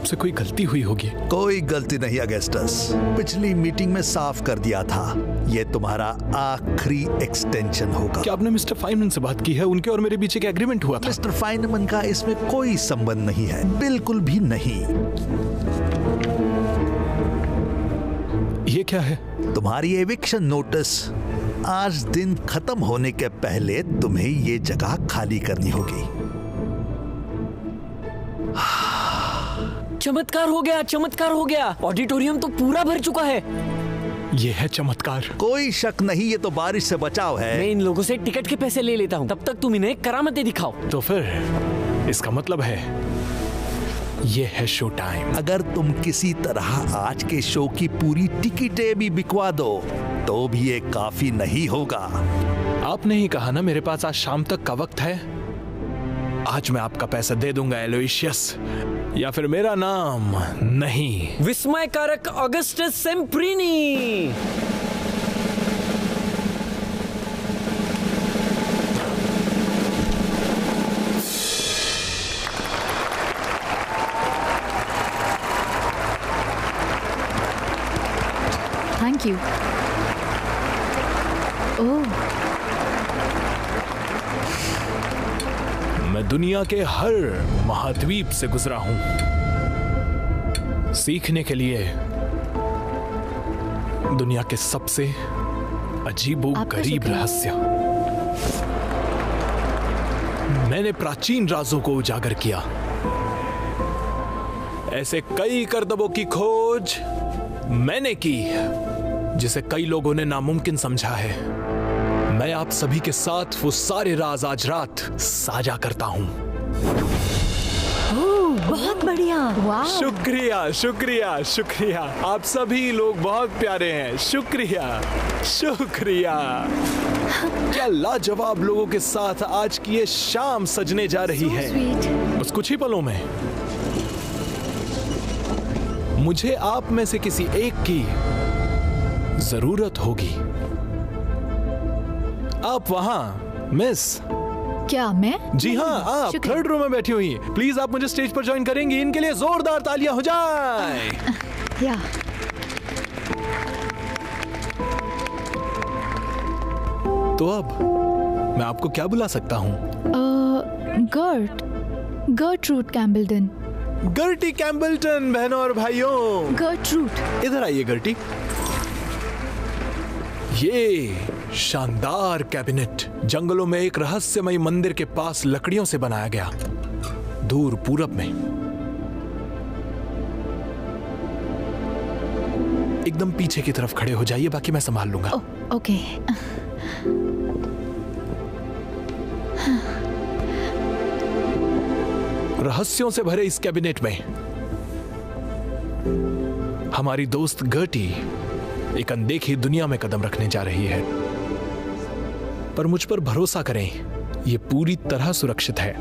आपसे कोई गलती हुई होगी। कोई गलती नहीं अगस्टस, पिछली मीटिंग में साफ कर दिया था, ये तुम्हारा आखिरी एक्सटेंशन होगा। क्या आपने मिस्टर फाइनमैन से बात की है? उनके और मेरे बीच एक एग्रीमेंट हुआ था। मिस्टर फाइनमैन का इसमें कोई संबंध नहीं है, बिल्कुल भी नहीं। ये क्या है? तुम्हारी एविक्शन नोटिस। आज दिन खत्म होने के पहले तुम्हें ये जगह खाली करनी होगी। चमत्कार हो गया, चमत्कार हो गया। ऑडिटोरियम तो पूरा भर चुका है। ये है चमत्कार। कोई शक नहीं, ये तो बारिश से बचाव है। मैं इन लोगों से टिकट के पैसे ले लेता हूँ, तब तक तुम इन्हें करामतें दिखाओ। तो फिर इसका मतलब है ये है शो टाइम। अगर तुम किसी तरह आज के शो की पूरी टिकटें भी बिकवा दो तो भी ये काफी नहीं होगा। आपने ही कहा ना मेरे पास आज शाम तक का वक्त है। आज मैं आपका पैसा दे दूंगा एलोयसियस, या फिर मेरा नाम नहीं। विस्मयकारक Augustus Semprini. Thank you. Oh, मैं दुनिया के हर महाद्वीप से गुजरा हूं सीखने के लिए दुनिया के सबसे अजीबो-गरीब रहस्य। मैंने प्राचीन राजों को उजागर किया। ऐसे कई करतबों की खोज मैंने की जिसे कई लोगों ने नामुमकिन समझा है। मैं आप सभी के साथ वो सारे राज आज रात साझा करता हूं। बहुत बढ़िया। वाह, शुक्रिया शुक्रिया शुक्रिया। आप सभी लोग बहुत प्यारे हैं। शुक्रिया शुक्रिया। क्या लाजवाब लोगों के साथ आज की ये शाम सजने जा रही है। बस कुछ ही पलों में मुझे आप में से किसी एक की जरूरत होगी। आप वहां मिस। क्या मैं? जी हाँ, आप शुक्रिया। थर्ड रो में बैठी हुई हैं। प्लीज आप मुझे स्टेज पर ज्वाइन करेंगी? इनके लिए जोरदार तालियां हो जाए। या तो अब मैं आपको क्या बुला सकता हूँ? गर्ट्रूड कैम्बलटन। गर्टी कैम्बलटन। बहनों और भाइयों, गर्ट्रूड। इधर आइए गर्टी। ये शानदार कैबिनेट जंगलों में एक रहस्यमय मंदिर के पास लकड़ियों से बनाया गया, दूर पूरब में। एकदम पीछे की तरफ खड़े हो जाइए, बाकी मैं संभाल लूंगा। ओके। रहस्यों से भरे इस कैबिनेट में हमारी दोस्त गर्टी एक अनदेखी दुनिया में कदम रखने जा रही है। पर मुझ पर भरोसा करें, यह पूरी तरह सुरक्षित है।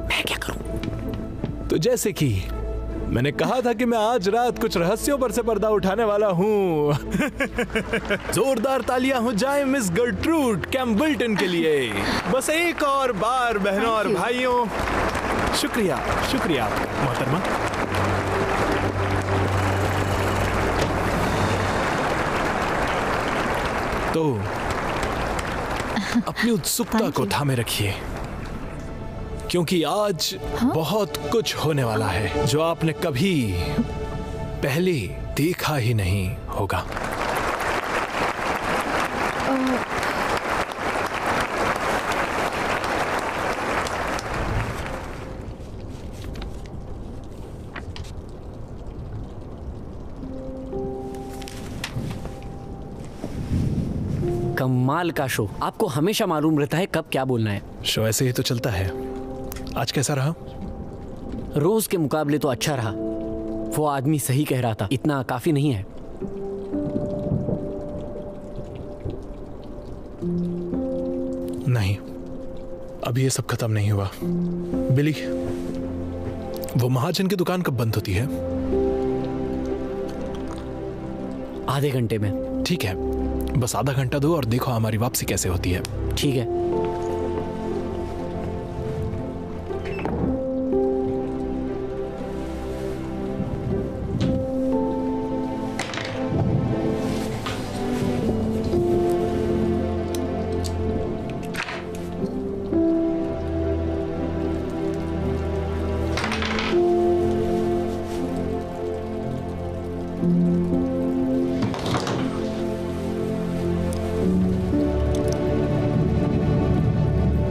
मैं क्या करूं? तो जैसे कि मैंने कहा था कि मैं आज रात कुछ रहस्यों पर से पर्दा उठाने वाला हूं। जोरदार तालियां हो जाएं मिस गर्ट्रूड कैम्बलटन के लिए। बस एक और बार बहनों और भाइयों, शुक्रिया शुक्रिया मोहतरमा। तो अपनी उत्सुकता को थामे रखिए, क्योंकि आज बहुत कुछ होने वाला है जो आपने कभी पहले देखा ही नहीं होगा। कमाल का शो। आपको हमेशा मालूम रहता है कब क्या बोलना है। शो ऐसे ही तो चलता है। आज कैसा रहा? रोज के मुकाबले तो अच्छा रहा। वो आदमी सही कह रहा था, इतना काफी नहीं है। नहीं, अभी ये सब खत्म नहीं हुआ। बिली, वो महाजन की दुकान कब बंद होती है? आधे घंटे में। ठीक है, बस आधा घंटा दो और देखो हमारी वापसी कैसे होती है। ठीक है।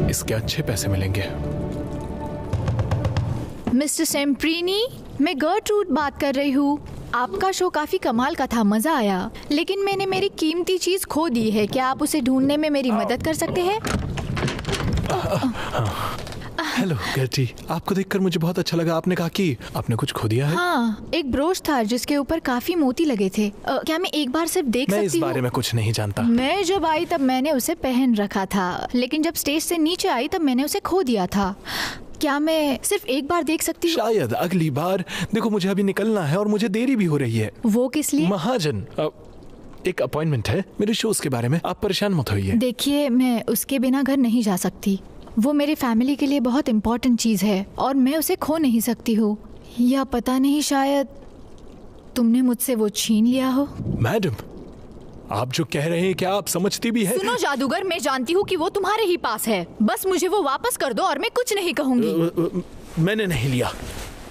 इसके अच्छे पैसे मिलेंगे। मिस्टर सेम्प्रीनी, मैं गर्ट्रूड बात कर रही हूँ। आपका शो काफी कमाल का था, मजा आया। लेकिन मैंने मेरी कीमती चीज खो दी है। क्या आप उसे ढूंढने में मेरी मदद कर सकते हैं? हेलो गर्टी, आपको देखकर मुझे बहुत अच्छा लगा। आपने कहा कि आपने कुछ खो दिया है। हाँ, एक ब्रोच था जिसके ऊपर काफी मोती लगे थे। क्या मैं एक बार सिर्फ देख मैं सकती इस हूँ? बारे में कुछ नहीं जानता। मैं जब आई तब मैंने उसे पहन रखा था, लेकिन जब स्टेज से नीचे आई तब मैंने उसे खो दिया था। क्या मैं सिर्फ एक बार देख सकती हूँ? शायद अगली बार। देखो, मुझे अभी निकलना है और मुझे देरी भी हो रही है। वो किस लिए? महाजन, एक अपॉइंटमेंट है मेरे शोज के बारे में। आप परेशान मत होइए। देखिए, मैं उसके बिना घर नहीं जा सकती। वो मेरी फैमिली के लिए बहुत इम्पोर्टेंट चीज है और मैं उसे खो नहीं सकती हूँ। या पता नहीं, शायद तुमने मुझसे वो छीन लिया हो। मैडम, आप जो कह रहे हैं क्या आप समझती भी है? सुनो जादूगर, मैं जानती हूँ कि वो तुम्हारे ही पास है। बस मुझे वो वापस कर दो और मैं कुछ नहीं कहूंगी। मैंने नहीं लिया,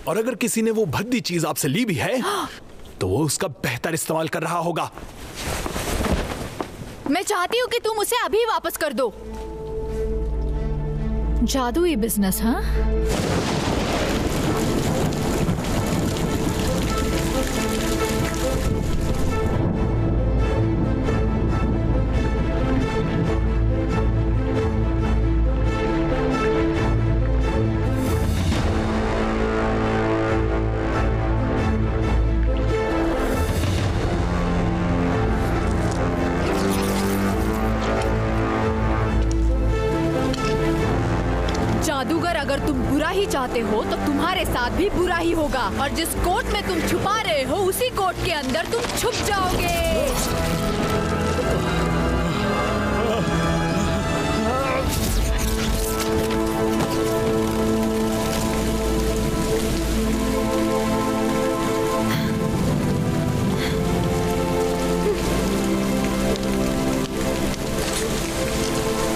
और अगर किसी ने वो भद्दी चीज आपसे ली भी है तो वो उसका बेहतर इस्तेमाल कर रहा होगा। मैं चाहती हूँ कि तुम उसे अभी वापस कर दो। जादुई बिजनेस, हाँ? जादूगर, अगर तुम बुरा ही चाहते हो तो तुम्हारे साथ भी बुरा ही होगा, और जिस कोट में तुम छुपा रहे हो उसी कोट के अंदर तुम छुप जाओगे।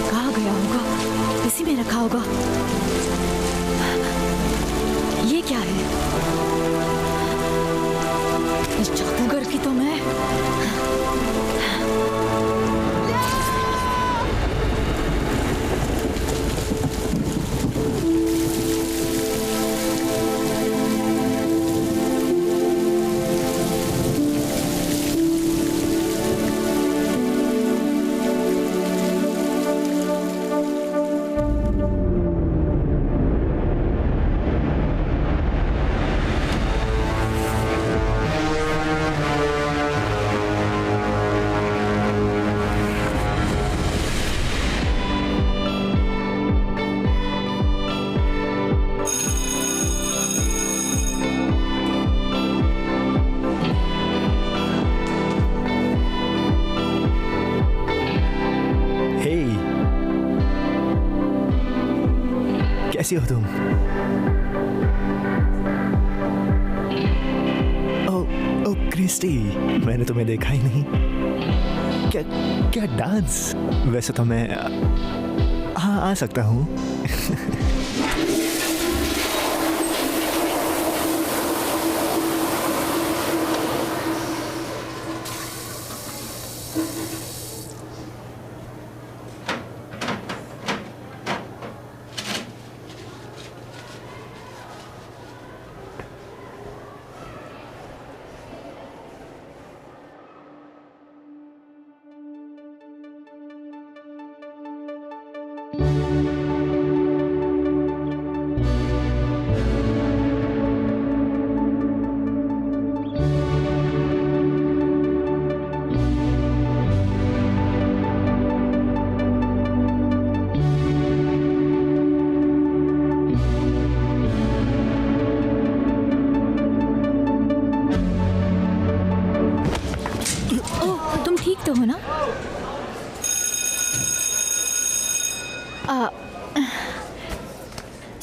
कहाँ गया होगा? इसी में रखा होगा। ये क्या है? इस जादूगर की तो मैं कैसी हो तुम? ओ क्रिस्टी, मैंने तुम्हें देखा ही नहीं। क्या क्या डांस! वैसे तो मैं हाँ आ सकता हूँ।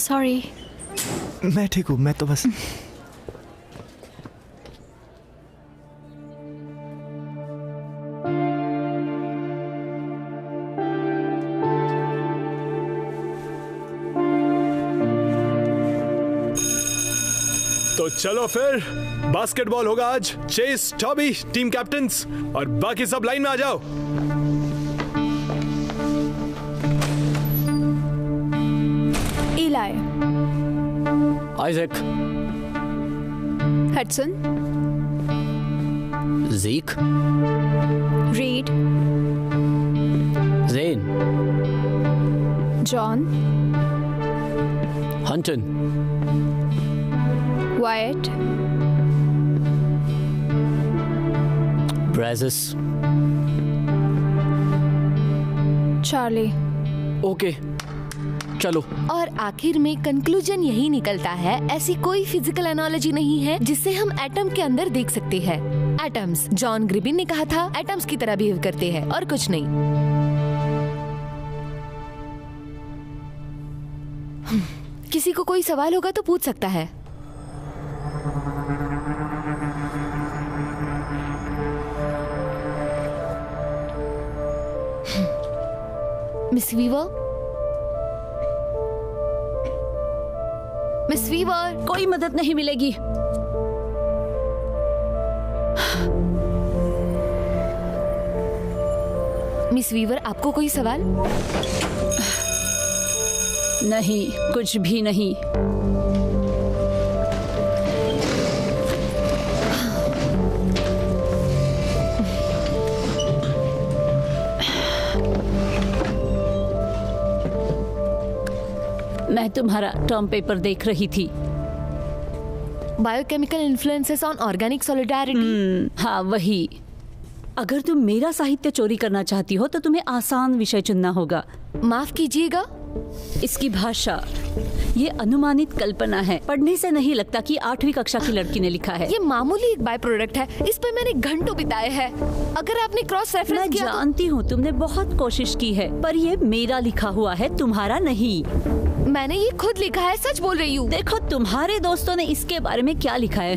सॉरी। मैं ठीक हूँ, मैं तो बस तो चलो फिर बास्केटबॉल होगा आज। चेस, टॉबी टीम कैप्टन्स और बाकी सब लाइन में आ जाओ। Eli, Isaac, Hudson, Zeke, Reed, Zane, John, Hunter, Wyatt, ब्राजिस। Charlie. ओके, चलो। और आखिर में कंक्लूजन यही निकलता है, ऐसी कोई फिजिकल एनालॉजी नहीं है जिससे हम एटम के अंदर देख सकते हैं। एटम्स, जॉन ग्रिबिन ने कहा था, एटम्स की तरह बिहेव करते हैं और कुछ नहीं। किसी को कोई सवाल होगा तो पूछ सकता है। मिस वीवर, मिस वीवर, कोई मदद नहीं मिलेगी। मिस वीवर, आपको कोई सवाल? नहीं, कुछ भी नहीं। मैं तुम्हारा टर्म पेपर देख रही थी। Biochemical influences on organic solidarity. हाँ, वही। अगर तुम मेरा साहित्य चोरी करना चाहती हो तो तुम्हें आसान विषय चुनना होगा। माफ कीजिएगा, इसकी भाषा, ये अनुमानित कल्पना है। पढ़ने से नहीं लगता कि 8वीं कक्षा की लड़की ने लिखा है। ये मामूली एक बाय प्रोडक्ट है, इस पर मैंने घंटों बिताए हैं। अगर आपने क्रॉस रेफरेंस मैं किया जानती हूँ तुमने बहुत कोशिश की है, पर ये मेरा लिखा हुआ है, तुम्हारा नहीं। मैंने ये खुद लिखा है, सच बोल रही हूँ। देखो तुम्हारे दोस्तों ने इसके बारे में क्या लिखा है।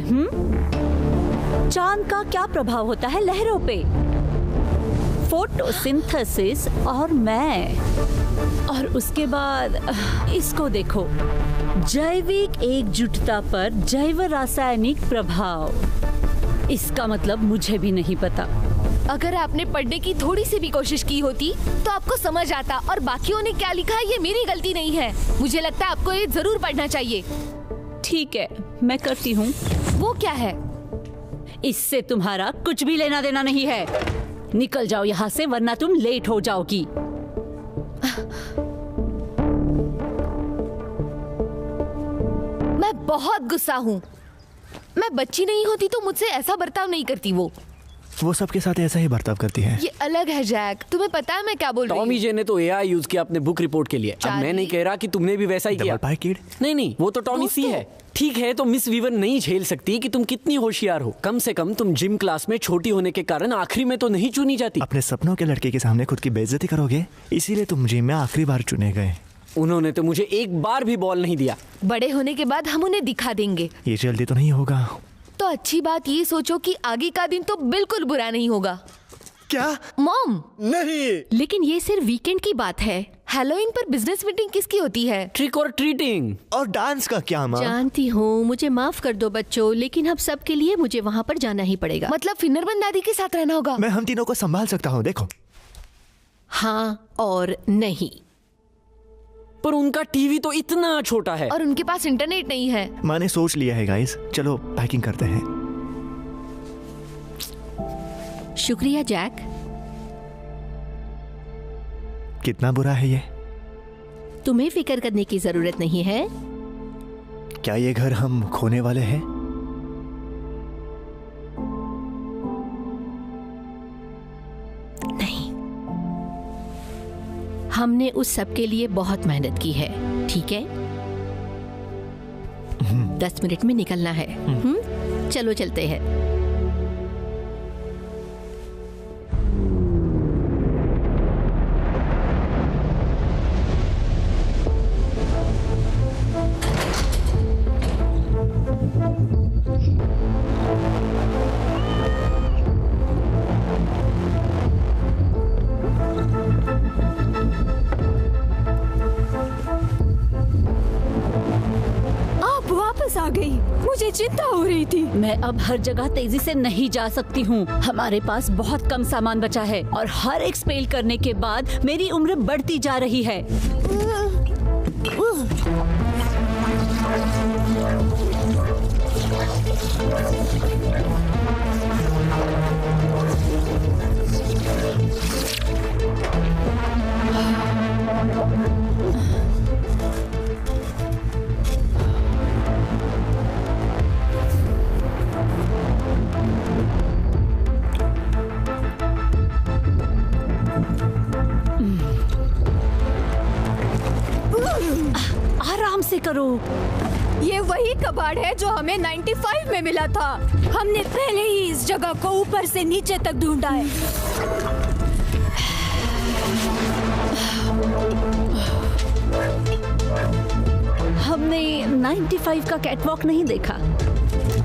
चांद का क्या प्रभाव होता है लहरों पे, फोटोसिंथेसिस और मैं। और उसके बाद इसको देखो, जैविक एकजुटता पर जैव रासायनिक प्रभाव। इसका मतलब मुझे भी नहीं पता। अगर आपने पढ़ने की थोड़ी सी भी कोशिश की होती तो आपको समझ आता। और बाकियों ने क्या लिखा है ये मेरी गलती नहीं है। मुझे लगता है आपको ये जरूर पढ़ना चाहिए। ठीक है, मैं करती हूँ। वो क्या है? इससे तुम्हारा कुछ भी लेना देना नहीं है। निकल जाओ यहाँ से, वरना तुम लेट हो जाओगी। मैं बहुत गुस्सा हूँ। मैं बच्ची नहीं होती तो मुझसे ऐसा बर्ताव नहीं करती। वो सबके साथ ऐसा ही बर्ताव करती है। ये अलग है जैक, तुम्हें पता है मैं क्या बोल रही हूँ। टॉमी जे ने तो एआई यूज किया अपने बुक रिपोर्ट के लिए। अब मैं नहीं कह रहा कि तुमने भी वैसा ही किया। डबल पाई किड? नहीं, वो तो टॉमी सी है। ठीक है, तो मिस वीवर नहीं झेल सकती कि तुम कितनी होशियार हो। कम से कम तुम जिम क्लास में छोटी होने के कारण आखिरी में तो नहीं चुनी जाती। अपने सपनों के लड़के के सामने खुद की बेइज्जती करोगे, इसीलिए तुम जिम में आखिरी बार चुने गए। उन्होंने तो मुझे एक बार भी बॉल नहीं दिया। बड़े होने के बाद हम उन्हें दिखा देंगे। ये जल्दी तो नहीं होगा। तो अच्छी बात ये सोचो कि आगे का दिन तो बिल्कुल बुरा नहीं होगा। क्या? मॉम, नहीं। लेकिन ये सिर्फ वीकेंड की बात है। हैलोवीन पर बिजनेस मीटिंग किसकी होती है? ट्रिक और ट्रीटिंग। और डांस का क्या माँ? जानती हूँ, मुझे माफ कर दो बच्चों, लेकिन अब सबके लिए मुझे वहाँ पर जाना ही पड़ेगा। मतलब फिन्नरबंद दादी के साथ रहना होगा। मैं हम तीनों को संभाल सकता हूँ, देखो। हाँ और नहीं। पर उनका टीवी तो इतना छोटा है और उनके पास इंटरनेट नहीं है। माँ ने सोच लिया है गाइस, चलो पैकिंग करते हैं। शुक्रिया जैक। कितना बुरा है ये? तुम्हें फिक्र करने की जरूरत नहीं है। क्या ये घर हम खोने वाले हैं? नहीं, हमने उस सब के लिए बहुत मेहनत की है। ठीक है, 10 मिनट में निकलना है। चलो चलते हैं। मुझे चिंता हो रही थी। मैं अब हर जगह तेजी से नहीं जा सकती हूँ। हमारे पास बहुत कम सामान बचा है और हर एक स्पेल करने के बाद मेरी उम्र बढ़ती जा रही है। आराम से करो। ये वही कबाड़ है जो हमें 95 में मिला था। हमने पहले ही इस जगह को ऊपर से नीचे तक ढूंढा है। हमने 95 का कैटवॉक नहीं देखा।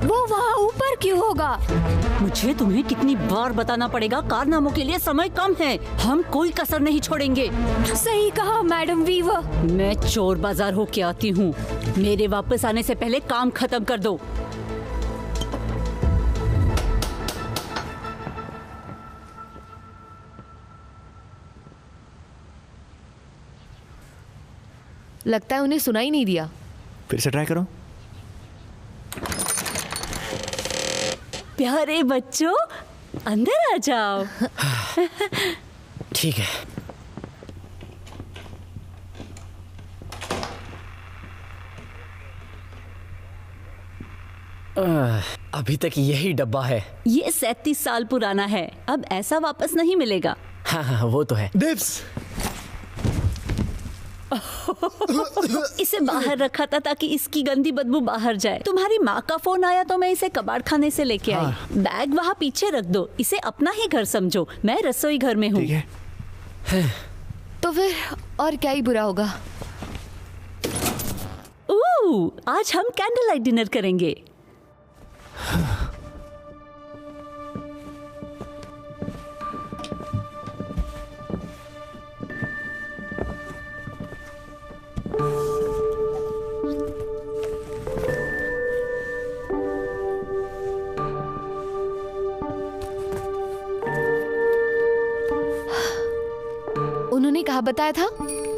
वो वहाँ ऊपर क्यों होगा? मुझे तुम्हें कितनी बार बताना पड़ेगा, कारनामों के लिए समय कम है। हम कोई कसर नहीं छोड़ेंगे। सही कहा मैडम वीवर। मैं चोर बाजार होके आती हूँ। मेरे वापस आने से पहले काम खत्म कर दो। लगता है उन्हें सुनाई नहीं दिया। फिर से ट्राई करो। प्यारे बच्चों, अंदर आ जाओ। ठीक है। अभी तक यही डब्बा है। ये 37 साल पुराना है। अब ऐसा वापस नहीं मिलेगा। हाँ हाँ, वो तो है। डिप्स, इसे बाहर रखा था ताकि इसकी गंदी बदबू बाहर जाए। तुम्हारी माँ का फोन आया तो मैं इसे कबाड़ खाने से लेके आई। बैग वहाँ पीछे रख दो। इसे अपना ही घर समझो। मैं रसोई घर में हूँ। ठीक है। तो फिर और क्या ही बुरा होगा। आज हम कैंडल लाइट डिनर करेंगे। उन्होंने कहा बताया था?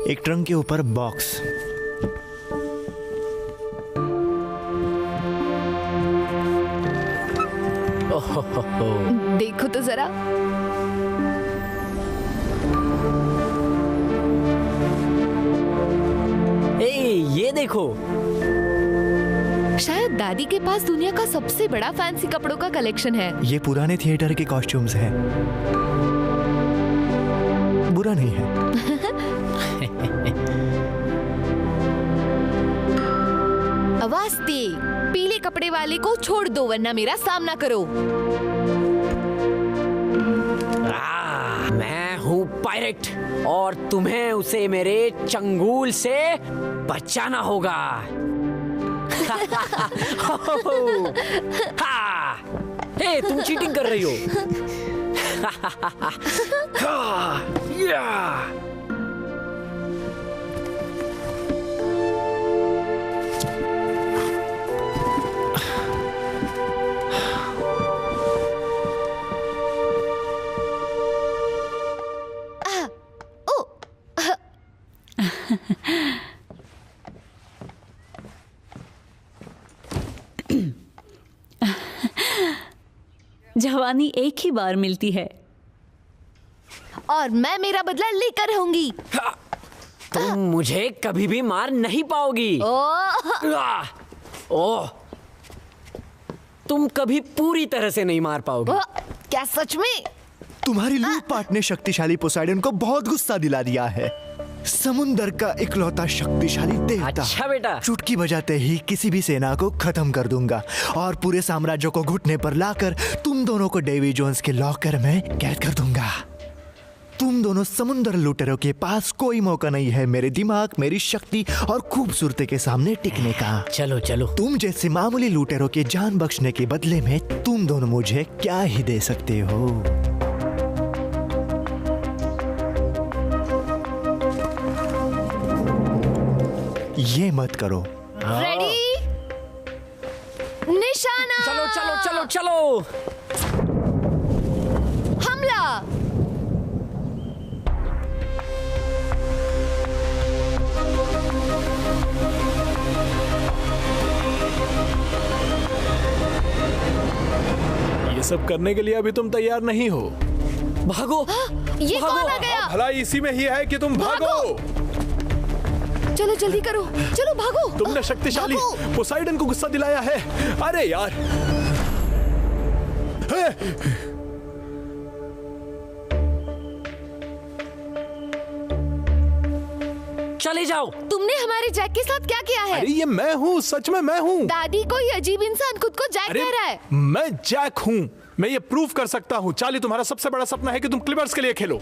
एक ट्रंक के ऊपर बॉक्स। देखो तो जरा। ये देखो। शायद दादी के पास दुनिया का सबसे बड़ा फैंसी कपड़ों का कलेक्शन है। ये पुराने थिएटर के कॉस्ट्यूम्स हैं। बुरा नहीं है। आवाज दे, पीले कपड़े वाले को छोड़ दो वरना मेरा सामना करो। मैं हूँ पायरेट और तुम्हें उसे मेरे चंगुल से बचाना होगा। हे, तुम चीटिंग कर रही हो। जवानी एक ही बार मिलती है और मैं मेरा बदला लेकर रहूंगी। तुम मुझे कभी भी मार नहीं पाओगी। ओह, तुम कभी पूरी तरह से नहीं मार पाओगी। क्या सच में? तुम्हारी लूटपाट ने शक्तिशाली पोसाइडन को बहुत गुस्सा दिला दिया है। समुंदर का इकलौता शक्तिशाली देवता। अच्छा बेटा। चुटकी बजाते ही किसी भी सेना को खत्म कर दूंगा और पूरे साम्राज्य को घुटने पर लाकर तुम दोनों को डेवी जोन्स के लॉकर में कैद कर दूंगा। तुम दोनों समुंदर लूटेरों के पास कोई मौका नहीं है मेरे दिमाग, मेरी शक्ति और खूबसूरती के सामने टिकने का। चलो चलो। तुम जैसे मामूली लूटेरों की जान बख्शने के बदले में तुम दोनों मुझे क्या ही दे सकते हो। ये मत करो। रेडी? चलो। हमला। ये सब करने के लिए अभी तुम तैयार नहीं हो। भागो। ये कौन आ गया? भला इसी में ही है कि तुम भागो। चलो जल्दी करो, चलो भागो। तुमने शक्तिशाली भागो। पोसाइडन को गुस्सा दिलाया है। अरे यार। चले जाओ। तुमने हमारे जैक के साथ क्या किया है? अरे ये मैं हूँ, सच में मैं हूँ। दादी कोई अजीब इंसान खुद को जैक अरे कह रहा है। मैं जैक हूँ। मैं ये प्रूव कर सकता हूँ। चार्ली, तुम्हारा सबसे बड़ा सपना है कि तुम क्लिपर्स के लिए खेलो।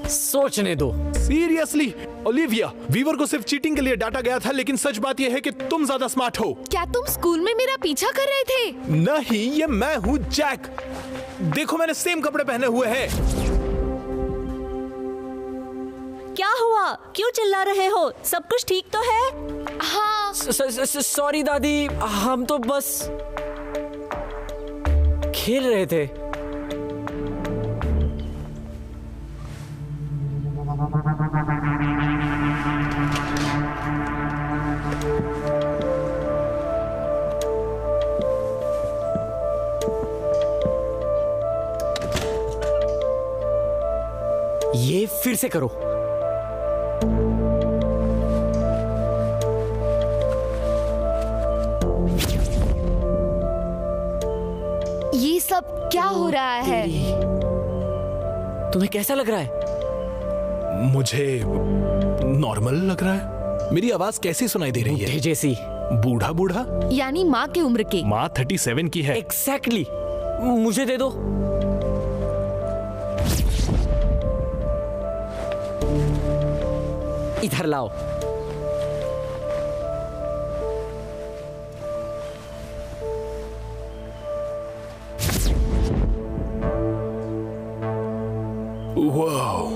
सोचने दो। सीरियसली ओलिविया, वीवर को सिर्फ चीटिंग के लिए डांटा गया था, लेकिन सच बात यह है कि तुम ज्यादा स्मार्ट हो। क्या तुम स्कूल में मेरा पीछा कर रहे थे? नहीं, ये मैं हूँ जैक। देखो, मैंने सेम कपड़े पहने हुए हैं। क्या हुआ? क्यों चिल्ला रहे हो? सब कुछ ठीक तो है? हाँ। सॉरी दादी, हम तो बस खेल रहे थे। ये फिर से करो। ये सब क्या हो रहा है? तुम्हें कैसा लग रहा है? मुझे नॉर्मल लग रहा है। मेरी आवाज कैसी सुनाई दे रही है? जैसी। बूढ़ा बूढ़ा? यानी माँ की उम्र के। माँ 37 की है। एग्जैक्टली। मुझे दे दो। इधर लाओ। वाओ,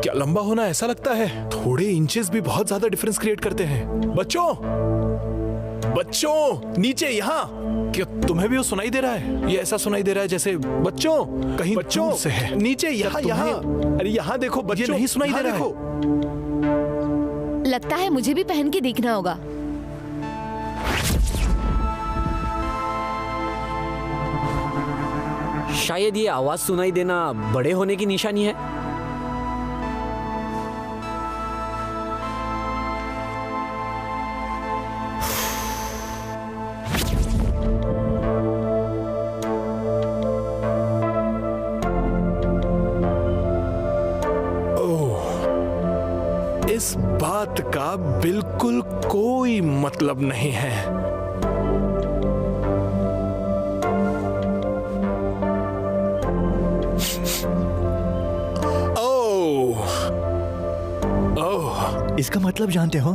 क्या लंबा होना ऐसा लगता है। थोड़े इंचेस भी बहुत ज्यादा डिफरेंस क्रिएट करते हैं। बच्चों, बच्चों, नीचे यहाँ। क्या तुम्हें भी वो सुनाई दे रहा है? ये ऐसा सुनाई दे रहा है जैसे बच्चों कहीं बच्चों से है। नीचे यहाँ, यहाँ। अरे यहाँ देखो बच्चों, ये नहीं सुनाई दे रहा है। लगता है मुझे भी पहन के देखना होगा। शायद ये आवाज सुनाई देना बड़े होने की निशानी है। इस बात का बिल्कुल कोई मतलब नहीं है। इसका मतलब जानते हो,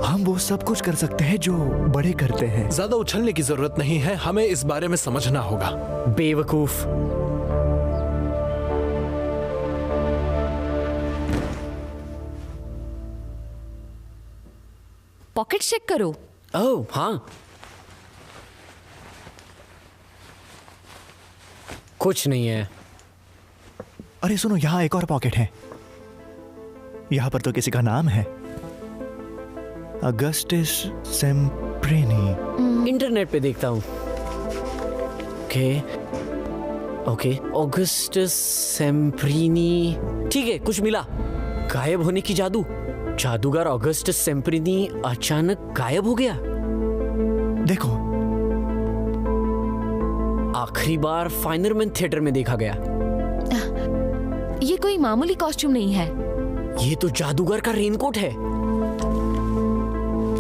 हम वो सब कुछ कर सकते हैं जो बड़े करते हैं। ज्यादा उछलने की जरूरत नहीं है, हमें इस बारे में समझना होगा। बेवकूफ। पॉकेट चेक करो। ओह हाँ, कुछ नहीं है। अरे सुनो, यहाँ एक और पॉकेट है। यहाँ पर तो किसी का नाम है, अगस्टस सेम्प्रिनी। इंटरनेट पे देखता हूँ। Okay, Augustus Semprini. ठीक है, कुछ मिला। गायब होने की जादू। जादूगर ऑगस्टस सेम्प्रिनी अचानक गायब हो गया। देखो, आखिरी बार फाइनरमैन थिएटर में देखा गया। ये कोई मामूली कॉस्ट्यूम नहीं है। ये तो जादूगर का रेनकोट है।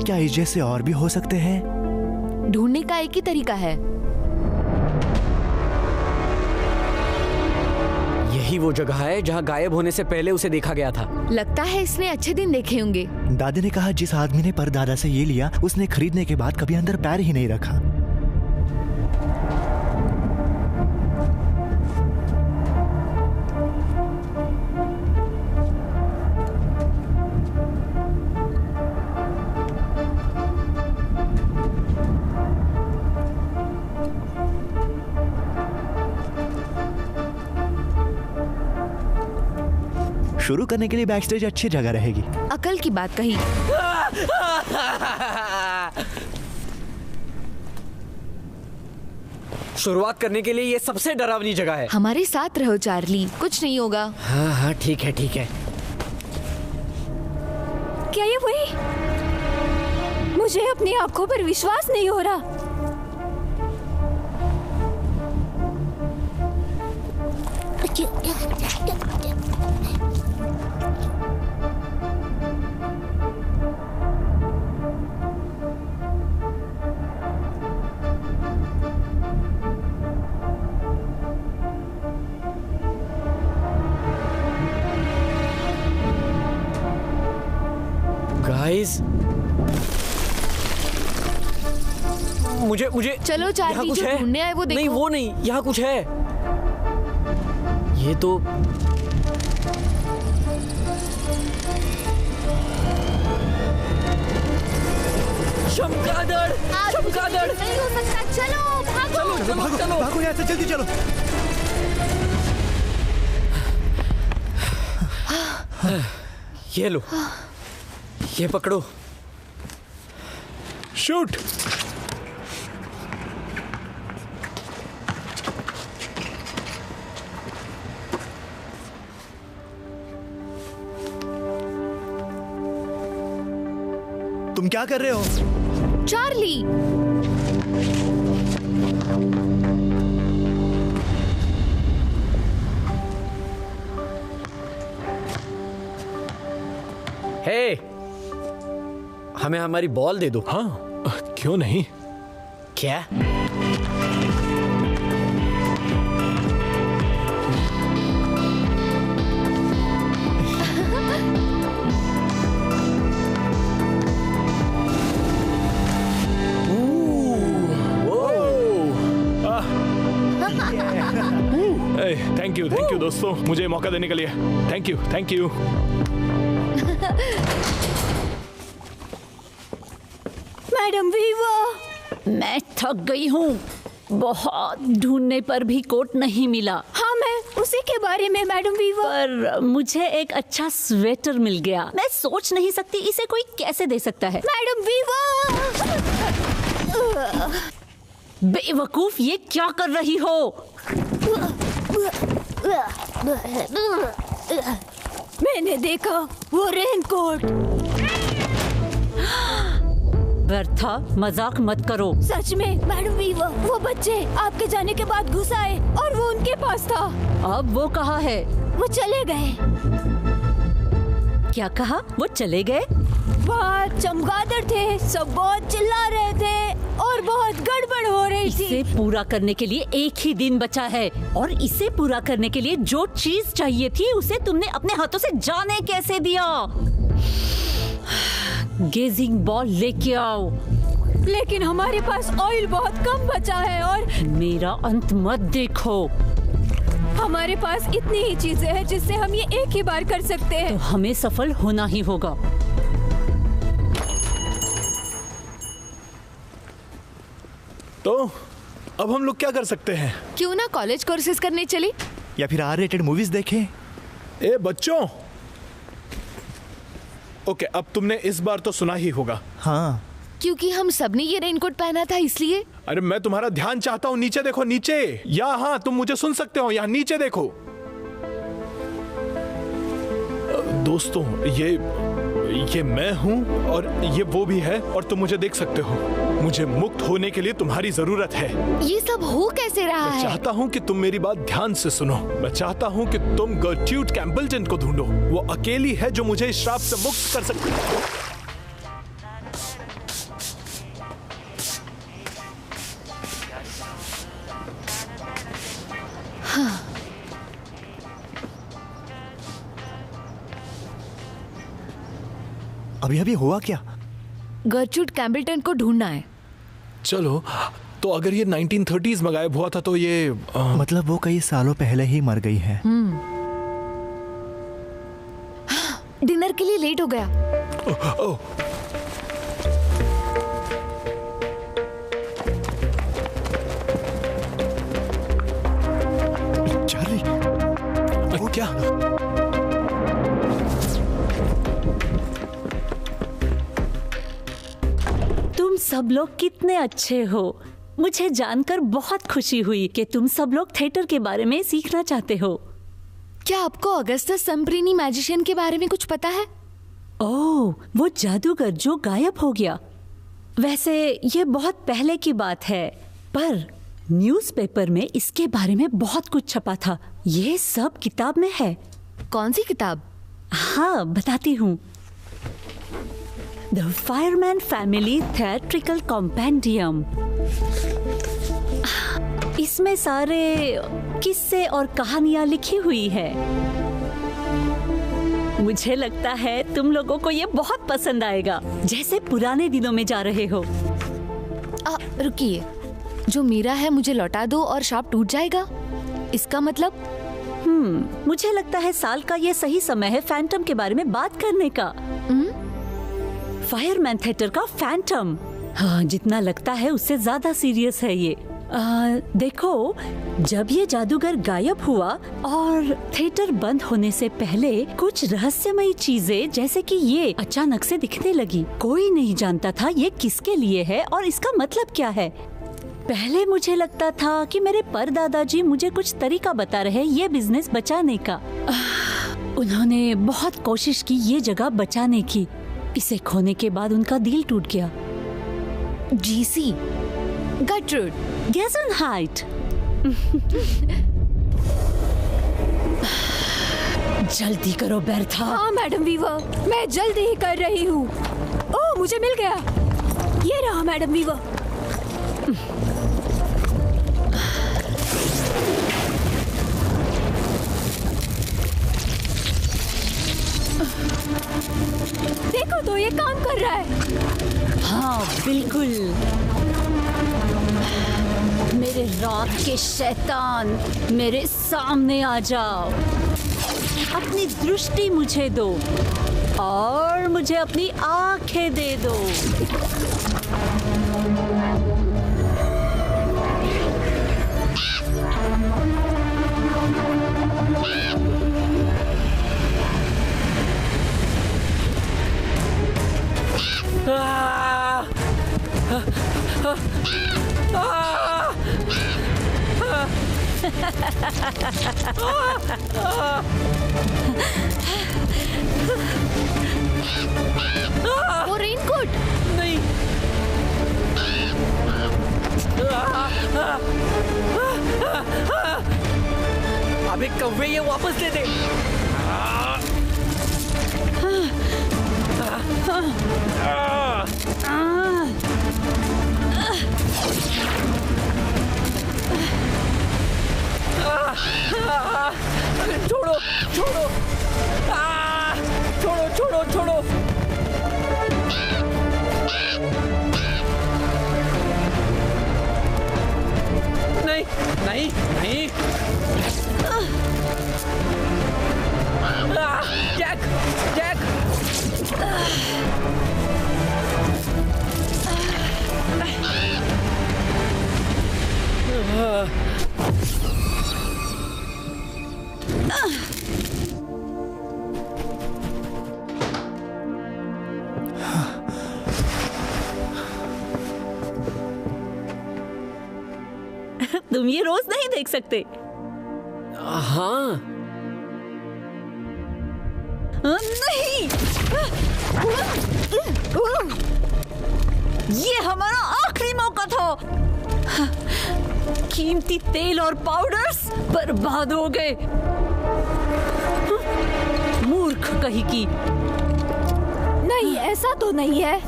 क्या इस जैसे और भी हो सकते हैं? ढूंढने का एक ही तरीका है। यही वो जगह है जहाँ गायब होने से पहले उसे देखा गया था। लगता है इसने अच्छे दिन देखे होंगे। दादी ने कहा जिस आदमी ने परदादा से ये लिया, उसने खरीदने के बाद कभी अंदर पैर ही नहीं रखा। शुरू करने के लिए बैक स्टेज अच्छी जगह रहेगी। अकल की बात कही। शुरुआत करने के लिए ये सबसे डरावनी जगह है। हमारे साथ रहो चार्ली, कुछ नहीं होगा। हाँ हाँ ठीक है ठीक है। क्या ये वही? मुझे अपनी आंखों पर विश्वास नहीं हो रहा। गाइस, मुझे चलो चार्ली, जो ढूंढने आए वो देखो। नहीं वो नहीं, यहाँ कुछ है। ये तो चमगादड़, चमगादड़ नहीं हो सकता। चलो भागो, भागो भागो यहाँ से, जल्दी चलो। ये लो, ये पकड़ो। शूट। तुम क्या कर रहे हो? चार्ली। हे, हमें हमारी बॉल दे दो। हाँ क्यों नहीं। क्या? थैंक यू दोस्तों, मुझे मौका देने के लिए थैंक यू। मैडम वीवा, मैं थक गई हूँ। बहुत ढूंढने पर भी कोट नहीं मिला। हाँ मैं उसी के बारे में मैडम वीवा। पर मुझे एक अच्छा स्वेटर मिल गया। मैं सोच नहीं सकती इसे कोई कैसे दे सकता है। Madam Viva. बेवकूफ, ये क्या कर रही हो? मैंने देखा वो रेनकोट। व्यर्था, मजाक मत करो। सच में मैडम वीवा, वो बच्चे आपके जाने के बाद घुस आए और वो उनके पास था। अब वो कहाँ है? वो चले गए। क्या कहा? वो चले गए? बहुत चमगादड़ थे, सब बहुत चिल्ला रहे थे और बहुत गड़बड़ हो रही थी। इसे पूरा करने के लिए एक ही दिन बचा है और इसे पूरा करने के लिए जो चीज चाहिए थी उसे तुमने अपने हाथों से जाने कैसे दिया? गेजिंग बॉल लेके आओ। लेकिन हमारे पास ऑयल बहुत कम बचा है और मेरा अंत मत देखो। हमारे पास इतनी ही चीजें हैं जिससे हम ये एक ही बार कर सकते हैं। तो हमें सफल होना ही होगा। तो अब हम लोग क्या कर सकते हैं? क्यों ना कॉलेज कोर्सेज करने चले? या फिर R-rated मूवीज देखें? ए बच्चों, ओके अब तुमने इस बार तो सुना ही होगा। हाँ, क्योंकि हम सबने ये रेनकोट पहना था इसलिए। अरे मैं तुम्हारा ध्यान चाहता हूँ, नीचे देखो नीचे। या हाँ तुम मुझे सुन सकते हो, यहाँ नीचे देखो। दोस्तों ये मैं हूँ और ये वो भी है और तुम मुझे देख सकते हो। मुझे मुक्त होने के लिए तुम्हारी जरूरत है। ये सब हो कैसे रहा मैं है? चाहता हूँ कि तुम मेरी बात ध्यान से सुनो। मैं चाहता हूँ कि तुम गर्ट्रूड कैम्बलटन को ढूंढो। वो अकेली है जो मुझे इस श्राप से मुक्त कर सकती है। अभी हुआ क्या? गर्ट्रूड कैम्बलटन को ढूंढना है। चलो, तो अगर ये 1930s में गायब हुआ था तो ये मतलब वो कई सालों पहले ही मर गई है। डिनर के लिए लेट हो गया। ओह, चार्ली, क्या? सब लोग कितने अच्छे हो। मुझे जानकर बहुत खुशी हुई कि तुम सब लोग थिएटर के बारे में सीखना चाहते हो। क्या आपको ऑगस्टस सेम्प्रीनी मैजिशियन के बारे में कुछ पता है? ओह, वो जादूगर जो गायब हो गया। वैसे ये बहुत पहले की बात है, पर न्यूज़पेपर में इसके बारे में बहुत कुछ छपा था। ये सब किताब में है। कौन सी किताब? हाँ, बताती हूँ। The fireman family theatrical compendium. इसमें सारे किस्से और कहानियां लिखी हुई है। मुझे लगता है तुम लोगों को ये बहुत पसंद आएगा, जैसे पुराने दिनों में जा रहे हो। रुकिए, जो मेरा है मुझे लौटा दो और शाप टूट जाएगा, इसका मतलब? मुझे लगता है साल का ये सही समय है फैंटम के बारे में बात करने का। फायरमैन थिएटर का फैंटम, हाँ, जितना लगता है उससे ज्यादा सीरियस है ये। देखो, जब ये जादूगर गायब हुआ और थिएटर बंद होने से पहले कुछ रहस्यमयी चीजें जैसे कि ये अचानक से दिखने लगी। कोई नहीं जानता था ये किसके लिए है और इसका मतलब क्या है। पहले मुझे लगता था कि मेरे परदादाजी मुझे कुछ तरीका बता रहे ये बिजनेस बचाने का। उन्होंने बहुत कोशिश की ये जगह बचाने की। इसे खोने के बाद उनका दिल टूट गया। जीसी, गटरूड, गेजनहाइट। जल्दी करो बेर्था। हाँ मैडम वीवर, मैं जल्दी ही कर रही हूँ। ओह, मुझे मिल गया। ये रहा मैडम वीवर। देखो तो ये काम कर रहा है। हाँ बिल्कुल। मेरे रात के शैतान, मेरे सामने आ जाओ। अपनी दृष्टि मुझे दो और मुझे अपनी आंखें दे दो। वो रेनकोट नहीं। अबे कौवे, ये वापस दे दे। छोड़ो छोड़ो, छोड़ो छोड़ो छोड़ो। नहीं नहीं नहीं। Jack Jack. तुम ये रोज नहीं देख सकते। हाँ नहीं, ये हमारा आखिरी मौका था। कीमती तेल और पाउडर्स बर्बाद हो गए। मूर्ख कहीं की। नहीं, ऐसा तो नहीं है।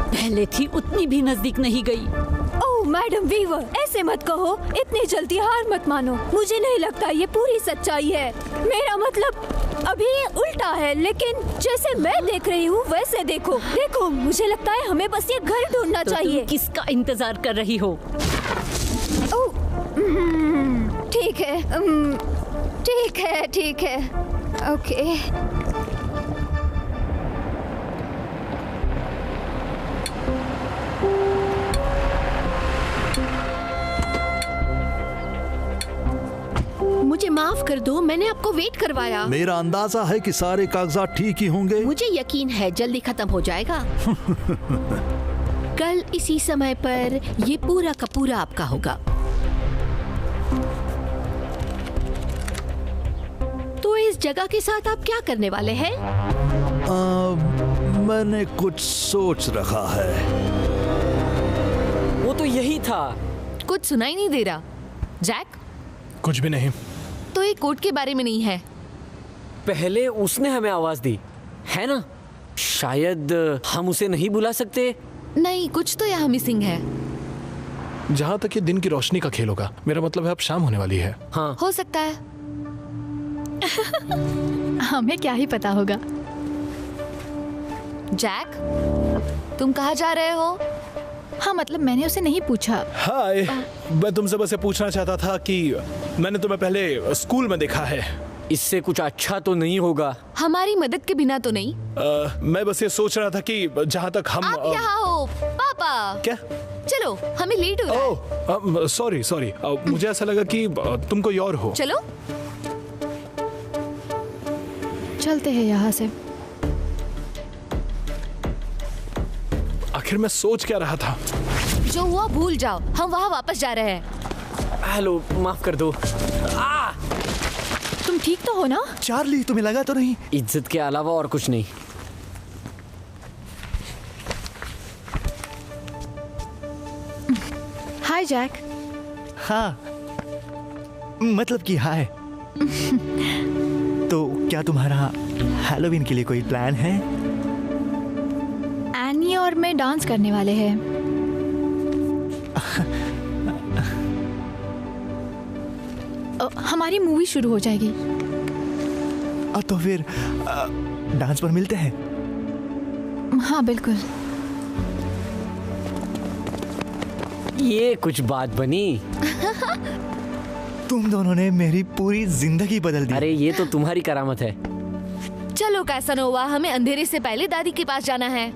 पहले थी उतनी भी नजदीक नहीं गई। ओह मैडम वीवर, ऐसे मत कहो। इतनी जल्दी हार मत मानो। मुझे नहीं लगता ये पूरी सच्चाई है। मेरा मतलब अभी ये उल्टा है, लेकिन जैसे मैं देख रही हूँ वैसे देखो। देखो, मुझे लगता है हमें बस ये घर ढूंढना चाहिए। तुम किसका इंतजार कर रही हो? ठीक है, ठीक है, ठीक है, ओके। मुझे माफ कर दो, मैंने आपको वेट करवाया। मेरा अंदाजा है कि सारे कागजात ठीक ही होंगे। मुझे यकीन है जल्दी खत्म हो जाएगा। कल इसी समय पर ये पूरा का पूरा आपका होगा। तो इस जगह के साथ आप क्या करने वाले हैं? मैंने कुछ सोच रखा है। वो तो यही था। कुछ सुनाई नहीं दे रहा। जैक, कुछ भी नहीं। तो ये कोड के बारे में नहीं है। पहले उसने हमें आवाज दी है ना? शायद हम उसे नहीं बुला सकते। नहीं, कुछ तो यहाँ मिसिंग है। जहाँ तक ये दिन की रोशनी का खेल होगा, मेरा मतलब है अब शाम होने वाली है। हाँ, हो सकता है। हमें क्या ही पता होगा। जैक, तुम कहाँ जा रहे हो? हाँ, मतलब मैंने उसे नहीं पूछा। हाय, मैं तुमसे बस ये पूछना चाहता था कि मैंने तुम्हें पहले स्कूल में देखा है। इससे कुछ अच्छा तो नहीं होगा। हमारी मदद के बिना तो नहीं। मैं बस ये सोच रहा था कि जहाँ तक हम आप यहाँ हो पापा। क्या? चलो, हमें लेट हो रहा है। ओह, सॉरी सॉरी, मुझे ऐसा लगा कि तुम कोई और हो। चलो चलते हैं यहाँ से। आखिर मैं सोच क्या रहा था? जो हुआ भूल जाओ, हम वहाँ वापस जा रहे हैं। हेलो, माफ कर दो। तुम ठीक तो हो ना? चार्ली, तुम्हें लगा तो नहीं? इज्जत के अलावा और कुछ नहीं। हाय जैक। हाँ, मतलब कि हाय। तो क्या तुम्हारा हैलोवीन के लिए कोई प्लान है? एनी और मैं डांस करने वाले हैं। हमारी मूवी शुरू हो जाएगी। तो फिर डांस पर मिलते हैं। हाँ बिल्कुल। ये कुछ बात बनी। तुम दोनों ने मेरी पूरी जिंदगी बदल दी। अरे ये तो तुम्हारी करामत है। चलो कैसानोवा, हमें अंधेरे से पहले दादी के पास जाना है।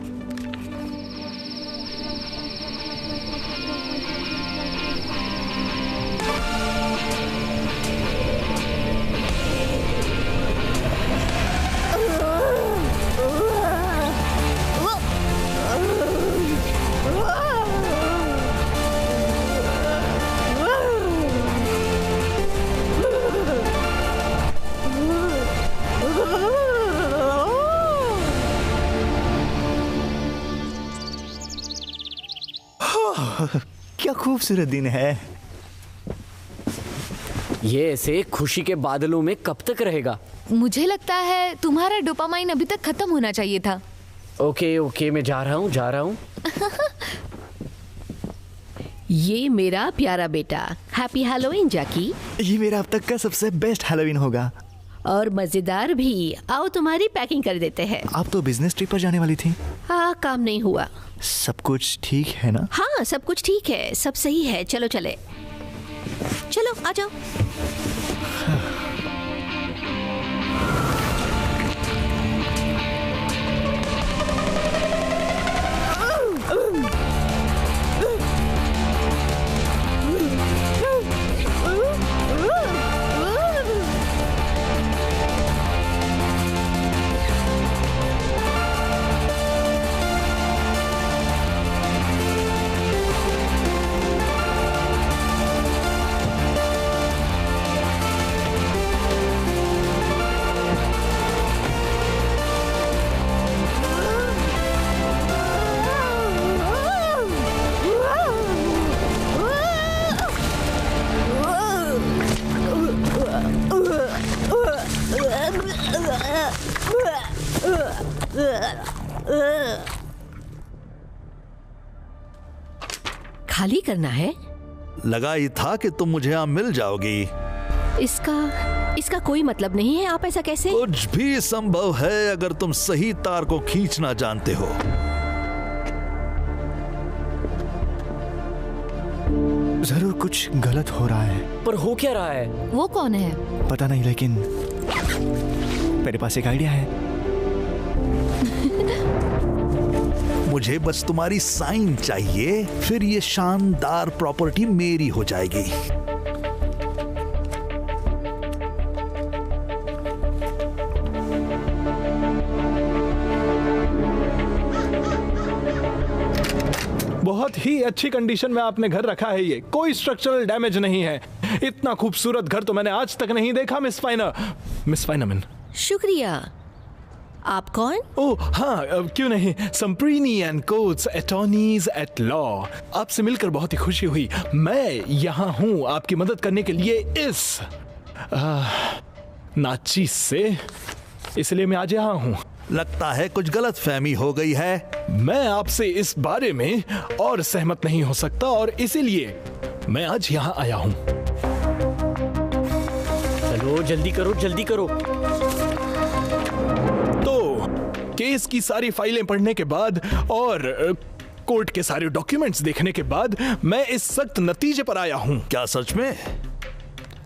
क्या खूबसूरत दिन है। ये ऐसे खुशी के बादलों में कब तक रहेगा? मुझे लगता है तुम्हारा डोपामाइन अभी तक खत्म होना चाहिए था। ओके ओके, मैं जा रहा हूँ। ये मेरा प्यारा बेटा। हैप्पी हैलोवीन जैकी। ये मेरा अब तक का सबसे बेस्ट हैलोवीन होगा। और मजेदार भी। आओ तुम्हारी पैकिंग कर देते हैं। आप तो बिजनेस ट्रिप पर जाने वाली थी। हाँ, काम नहीं हुआ। सब कुछ ठीक है ना? हाँ, सब कुछ ठीक है, सब सही है। चलो चले, चलो आ जाओ। खाली करना है। लगा ही था कि तुम मुझे यहाँ मिल जाओगी। इसका कोई मतलब नहीं है। आप ऐसा कैसे? कुछ भी संभव है अगर तुम सही तार को खींचना जानते हो। जरूर कुछ गलत हो रहा है। पर हो क्या रहा है? वो कौन है? पता नहीं, लेकिन मेरे पास एक आइडिया है। मुझे बस तुम्हारी साइन चाहिए, फिर ये शानदार प्रॉपर्टी मेरी हो जाएगी। बहुत ही अच्छी कंडीशन में आपने घर रखा है, ये कोई स्ट्रक्चरल डैमेज नहीं है। इतना खूबसूरत घर तो मैंने आज तक नहीं देखा मिस फाइनामिन। शुक्रिया। आप कौन? ओह हाँ, क्यों नहीं, Semprini and Coates attorneys at law. आपसे मिलकर बहुत ही खुशी हुई। मैं यहाँ हूँ आपकी मदद करने के लिए इस नाचीज से, इसलिए मैं आज यहाँ हूँ। लगता है कुछ गलत फहमी हो गई है। मैं आपसे इस बारे में और सहमत नहीं हो सकता और इसीलिए मैं आज यहाँ आया हूँ। चलो जल्दी करो, जल्दी करो। तो केस की सारी फाइलें पढ़ने के बाद और कोर्ट के सारे डॉक्यूमेंट्स देखने के बाद मैं इस सख्त नतीजे पर आया हूँ। क्या सच में?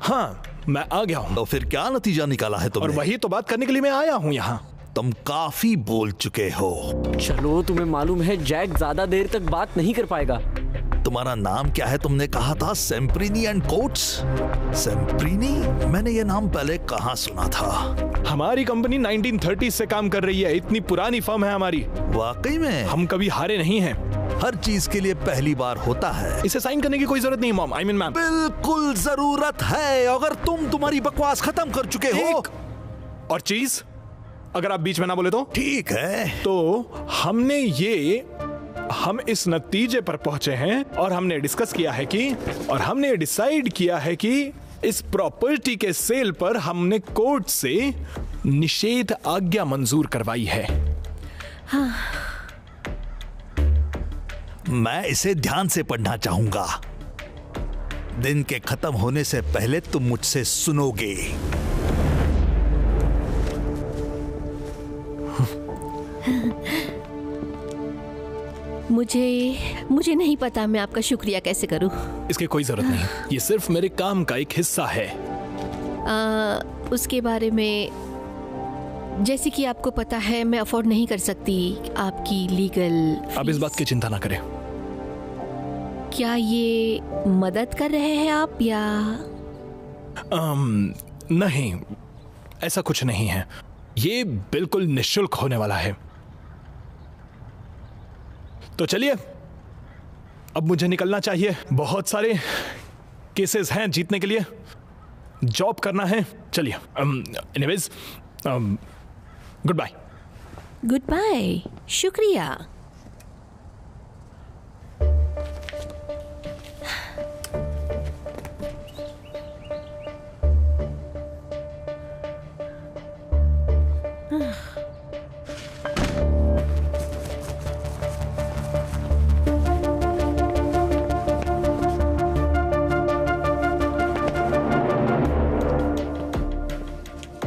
हाँ, मैं आ गया हूँ। तो फिर क्या नतीजा निकाला है तुमने? और वही तो बात करने के लिए मैं आया हूँ यहाँ। तुम काफी बोल चुके हो। चलो, तुम्हें मालूम है जैक ज्यादा देर तक बात नहीं कर पाएगा। तुम्हारा नाम क्या है? तुमने कहा था सेम्प्रीनी एंड कोट्स। सेम्प्रीनी? मैंने ये नाम पहले कहाँ सुना था? हमारी कंपनी 1930 से काम कर रही है, इतनी पुरानी फर्म है हमारी। वाकई में? हम कभी हारे नहीं हैं। हर चीज के लिए पहली बार होता है। इसे साइन करने की कोई जरूरत नहीं मॉम, आई मीन मैम। बिल्कुल जरूरत है। अगर तुम तुम्हारी बकवास खत्म कर चुके हो। और चीज, अगर आप बीच में ना बोले तो ठीक है। तो हम इस नतीजे पर पहुंचे हैं और हमने डिस्कस किया है कि, और हमने डिसाइड किया है कि इस प्रॉपर्टी के सेल पर हमने कोर्ट से निषेध आज्ञा मंजूर करवाई है। हाँ। मैं इसे ध्यान से पढ़ना चाहूंगा। दिन के खत्म होने से पहले तुम मुझसे सुनोगे। मुझे नहीं पता मैं आपका शुक्रिया कैसे करूं। इसकी कोई जरूरत नहीं, ये सिर्फ मेरे काम का एक हिस्सा है। उसके बारे में, जैसे कि आपको पता है, मैं अफोर्ड नहीं कर सकती आपकी लीगल। अब इस बात की चिंता ना करें। क्या ये मदद कर रहे हैं आप या? नहीं, ऐसा कुछ नहीं है। ये बिल्कुल निःशुल्क होने वाला है। तो चलिए, अब मुझे निकलना चाहिए। बहुत सारे केसेस हैं जीतने के लिए, जॉब करना है। चलिए, anyways, good bye. Good bye, शुक्रिया।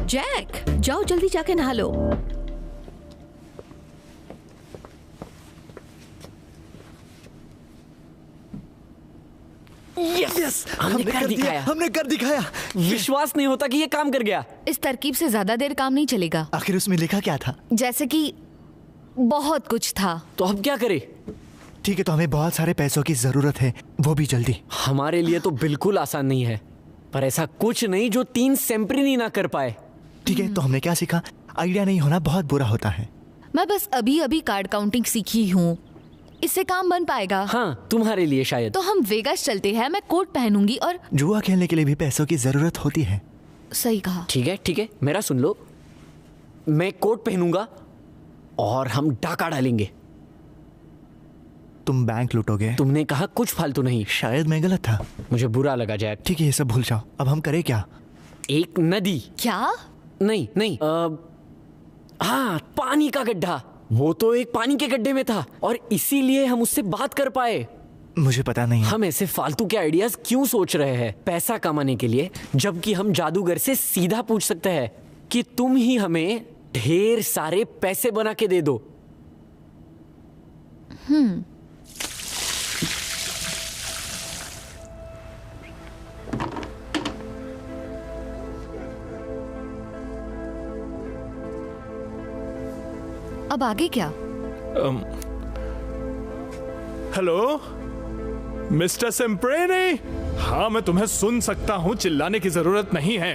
जैक, जाओ जल्दी जाके नहा लो। यस, हमने कर दिखाया। विश्वास नहीं होता कि ये काम कर गया। इस तरकीब से ज्यादा देर काम नहीं चलेगा। आखिर उसमें लिखा क्या था? जैसे कि बहुत कुछ था। तो अब क्या करें? ठीक है, तो हमें बहुत सारे पैसों की जरूरत है, वो भी जल्दी। हमारे लिए तो बिल्कुल आसान नहीं है, पर ऐसा कुछ नहीं जो 3 सेम्प्रीनी ना कर पाए। ठीक है, तो हमने क्या सीखा? आइडिया नहीं होना बहुत बुरा होता है। मैं बस अभी कार्ड काउंटिंग सीखी हूँ, इससे काम बन पाएगा। हाँ, तुम्हारे लिए शायद। तो हम वेगास चलते हैं, मैं कोट पहनूंगी और जुआ खेलने के लिए भी पैसों की जरूरत होती है। सही कहा। ठीक है, मेरा सुन लो। मैं कोट पहनूंगा और हम डाका डालेंगे। तुम बैंक लूटोगे? तुमने कहा कुछ फालतू नहीं। शायद मैं गलत था। मुझे बुरा लगा जैक। ठीक है, ये सब भूल जाओ। अब हम करें क्या? एक नदी। क्या? नहीं, हाँ, पानी का गड्ढा। वो तो एक पानी के गड्ढे में था और इसीलिए हम उससे बात कर पाए। मुझे पता नहीं। हम ऐसे फालतू के आइडियाज क्यों सोच रहे हैं पैसा कमाने के लिए, जबकि हम जादूगर से सीधा पूछ सकते हैं कि तुम ही हमें ढेर सारे पैसे बना के दे दो। अब आगे क्या? Hello Mr Semprini. हाँ, मैं तुम्हें सुन सकता हूँ, चिल्लाने की जरूरत नहीं है।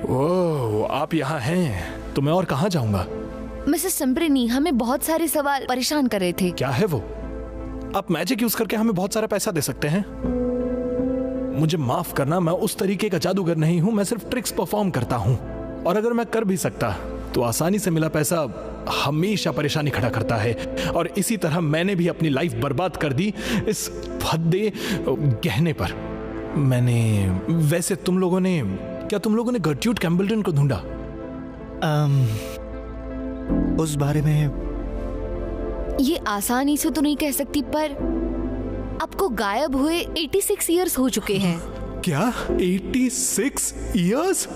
ओह, आप यहाँ हैं। तो मैं और कहाँ जाऊंगा? मिसेस सेम्प्रेनी, हमें बहुत सारे सवाल परेशान कर रहे थे। क्या है वो? आप मैजिक यूज करके हमें बहुत सारा पैसा दे सकते हैं। मुझे माफ करना, मैं उस तरीके का जादूगर नहीं हूं, मैं सिर्फ ट्रिक्स परफॉर्म करता हूं। और अगर मैं कर भी सकता तो आसानी से मिला पैसा हमेशा परेशानी खड़ा करता है। और इसी तरह मैंने भी अपनी लाइफ बर्बाद कर दी इस भद्दे गहने पर। वैसे तुम लोगों ने गर्ट्रूड कैम्बल्टन को ढूंढा? उस बारे में ये आसानी से तो नहीं कह सकती, पर आपको गायब हुए 86 इयर्स हो चुके हैं। क्या 86 इयर्स?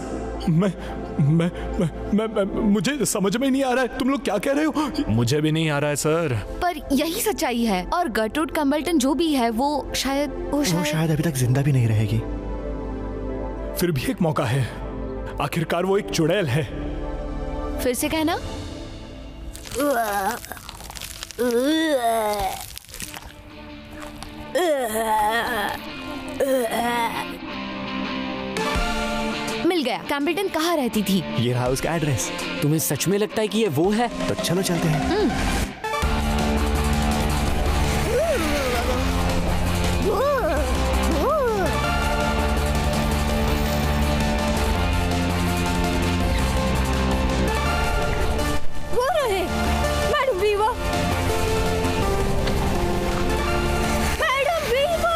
मुझे समझ में नहीं आ रहा है, तुम लोग क्या कह रहे हो? मुझे भी नहीं आ रहा है सर। पर यही सच्चाई है। और गर्ट्रूड कैम्बल्टन जो भी है वो शायद अभी तक जिंदा भी नहीं रहेगी। फिर भी एक मौका है, आखिरकार वो एक चुड़ैल है। फिर से कहना। मिल गया। कैम्बल्टन कहाँ रहती थी? ये रहा उसका एड्रेस। तुम्हें सच में लगता है कि ये वो है? तो चलो चलते हैं। वो रहे madam Viva. Madam Viva!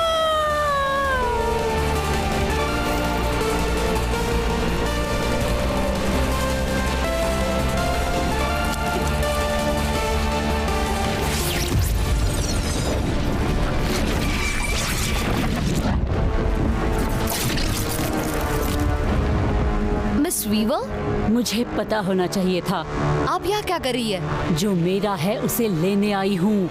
Miss Viva, मुझे पता होना चाहिए था। आप यहाँ क्या कर रही है? जो मेरा है उसे लेने आई हूँ।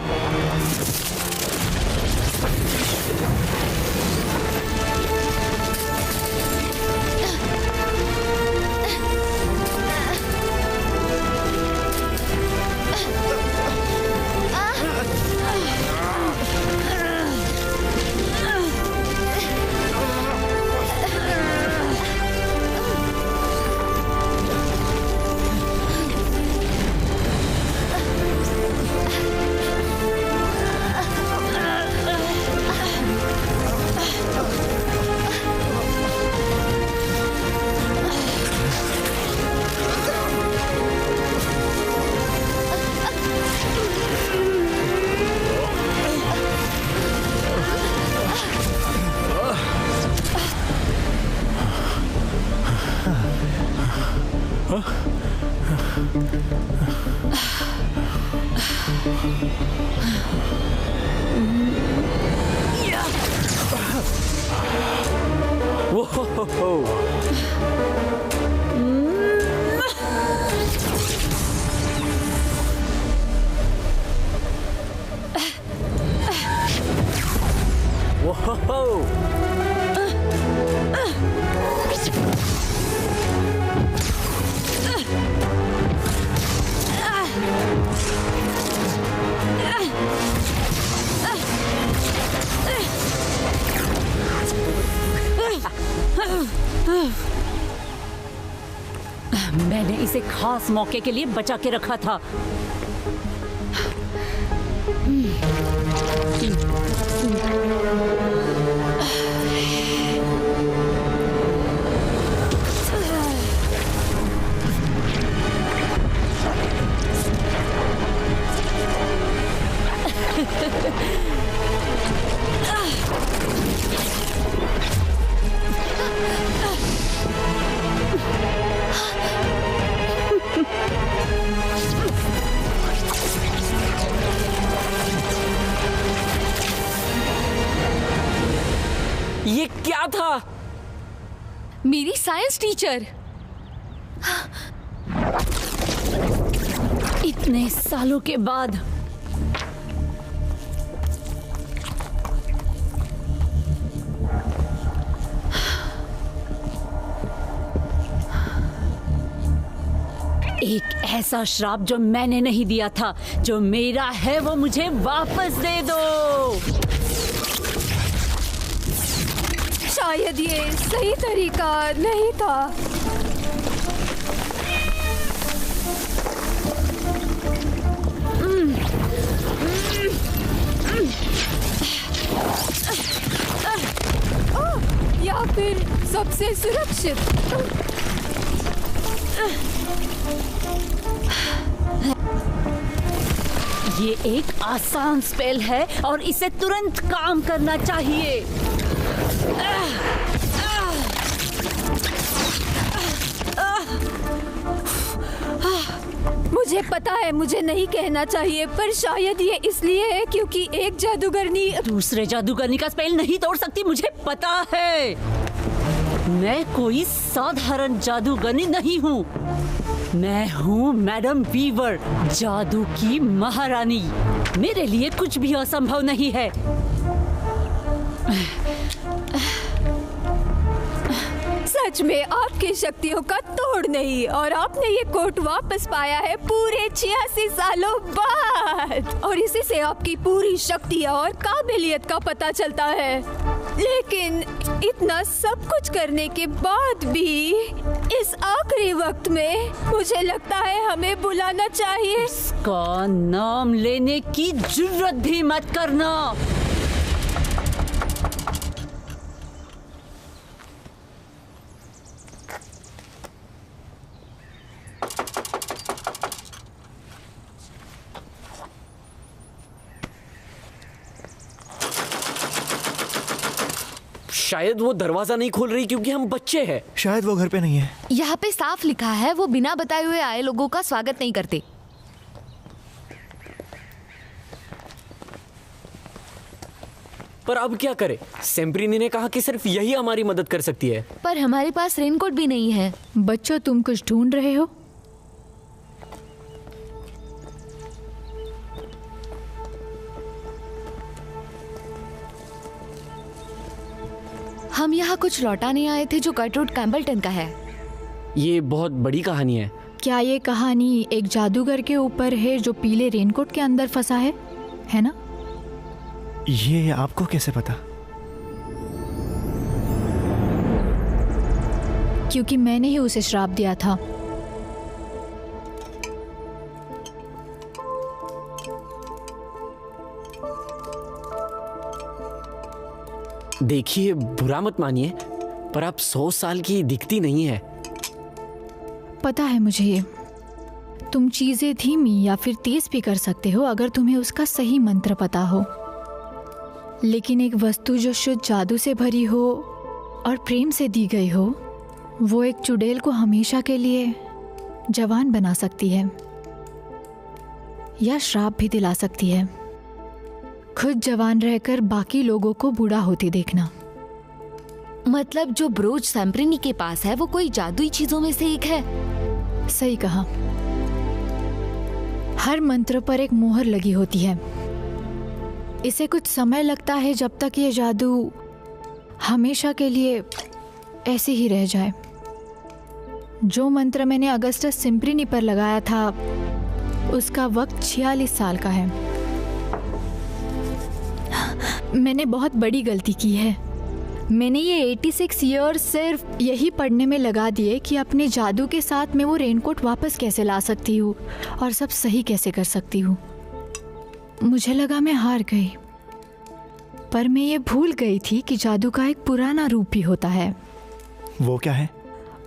मैंने इसे खास मौके के लिए बचा के रखा था। ये क्या था? मेरी साइंस टीचर। इतने सालों के बाद एक ऐसा श्राप जो मैंने नहीं दिया था। जो मेरा है वो मुझे वापस दे दो। शायद ये सही तरीका नहीं था। या फिर सबसे सुरक्षित। ये एक आसान स्पेल है और इसे तुरंत काम करना चाहिए। मुझे पता है मुझे नहीं कहना चाहिए, पर शायद ये इसलिए है क्योंकि एक जादूगरनी दूसरे जादूगरनी का स्पेल नहीं तोड़ सकती, मुझे पता है। मैं कोई साधारण जादूगरनी नहीं हूँ। मैं हूँ मैडम वीवर, जादू की महारानी। मेरे लिए कुछ भी असंभव नहीं है। सच में आपकी शक्तियों का तोड़ नहीं, और आपने ये कोट वापस पाया है पूरे 86 सालों बाद, और इसी से आपकी पूरी शक्ति और काबिलियत का पता चलता है। लेकिन इतना सब कुछ करने के बाद भी इस आखिरी वक्त में मुझे लगता है हमें बुलाना चाहिए। इसका नाम लेने की जुर्रत भी मत करना। शायद वो दरवाजा नहीं खोल रही क्योंकि हम बच्चे हैं। शायद वो घर पे नहीं है। यहाँ पे साफ लिखा है वो बिना बताए हुए आए लोगों का स्वागत नहीं करते। पर अब क्या करें? सेम्प्रीनी ने कहा कि सिर्फ यही हमारी मदद कर सकती है। पर हमारे पास रेनकोट भी नहीं है। बच्चों, तुम कुछ ढूंढ रहे हो? हम यहाँ कुछ लौटाने आए थे जो गटरूड कैम्बलटन का है। ये बहुत बड़ी कहानी है। क्या ये कहानी एक जादूगर के ऊपर है जो पीले रेनकोट के अंदर फंसा है ना? ये आपको कैसे पता? क्योंकि मैंने ही उसे श्राप दिया था। देखिए, बुरा मत मानिए, पर आप 100 साल की दिखती नहीं है। पता है मुझे ये। तुम चीजें धीमी या फिर तेज भी कर सकते हो अगर तुम्हें उसका सही मंत्र पता हो। लेकिन एक वस्तु जो शुद्ध जादू से भरी हो और प्रेम से दी गई हो, वो एक चुड़ैल को हमेशा के लिए जवान बना सकती है या श्राप भी दिला सकती है। खुद जवान रहकर बाकी लोगों को बूढ़ा होते देखना। मतलब जो ब्रोच सैम्प्रीनी के पास है वो कोई जादुई चीजों में से एक है। सही कहा। हर मंत्र पर एक मोहर लगी होती है। इसे कुछ समय लगता है जब तक ये जादू हमेशा के लिए ऐसे ही रह जाए। जो मंत्र मैंने अगस्टस सिम्प्रीनी पर लगाया था उसका वक्त 46 साल का है। मैंने बहुत बड़ी गलती की है। मैंने ये 86 ईयर्स सिर्फ यही पढ़ने में लगा दिए कि अपने जादू के साथ मैं वो रेनकोट वापस कैसे ला सकती हूँ और सब सही कैसे कर सकती हूँ। मुझे लगा मैं हार गई, पर मैं ये भूल गई थी कि जादू का एक पुराना रूप भी होता है। वो क्या है?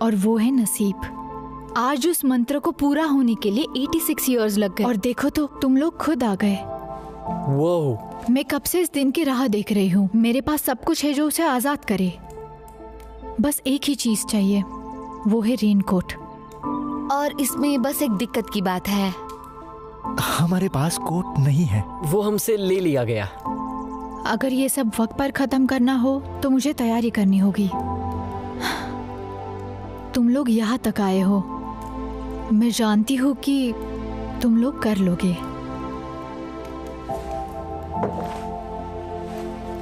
और वो है नसीब। आज उस मंत्र को पूरा होने के लिए 86 ईयर्स लग गए, और देखो तो तुम लोग खुद आ गए। वो मैं कब से इस दिन की राह देख रही हूँ। मेरे पास सब कुछ है जो उसे आजाद करे। बस एक ही चीज चाहिए, वो है रेनकोट। और इसमें बस एक दिक्कत की बात है, हमारे पास कोट नहीं है। वो हमसे ले लिया गया। अगर ये सब वक्त पर खत्म करना हो तो मुझे तैयारी करनी होगी। तुम लोग यहाँ तक आए हो, मैं जानती हूँ कि तुम लोग कर लोगे।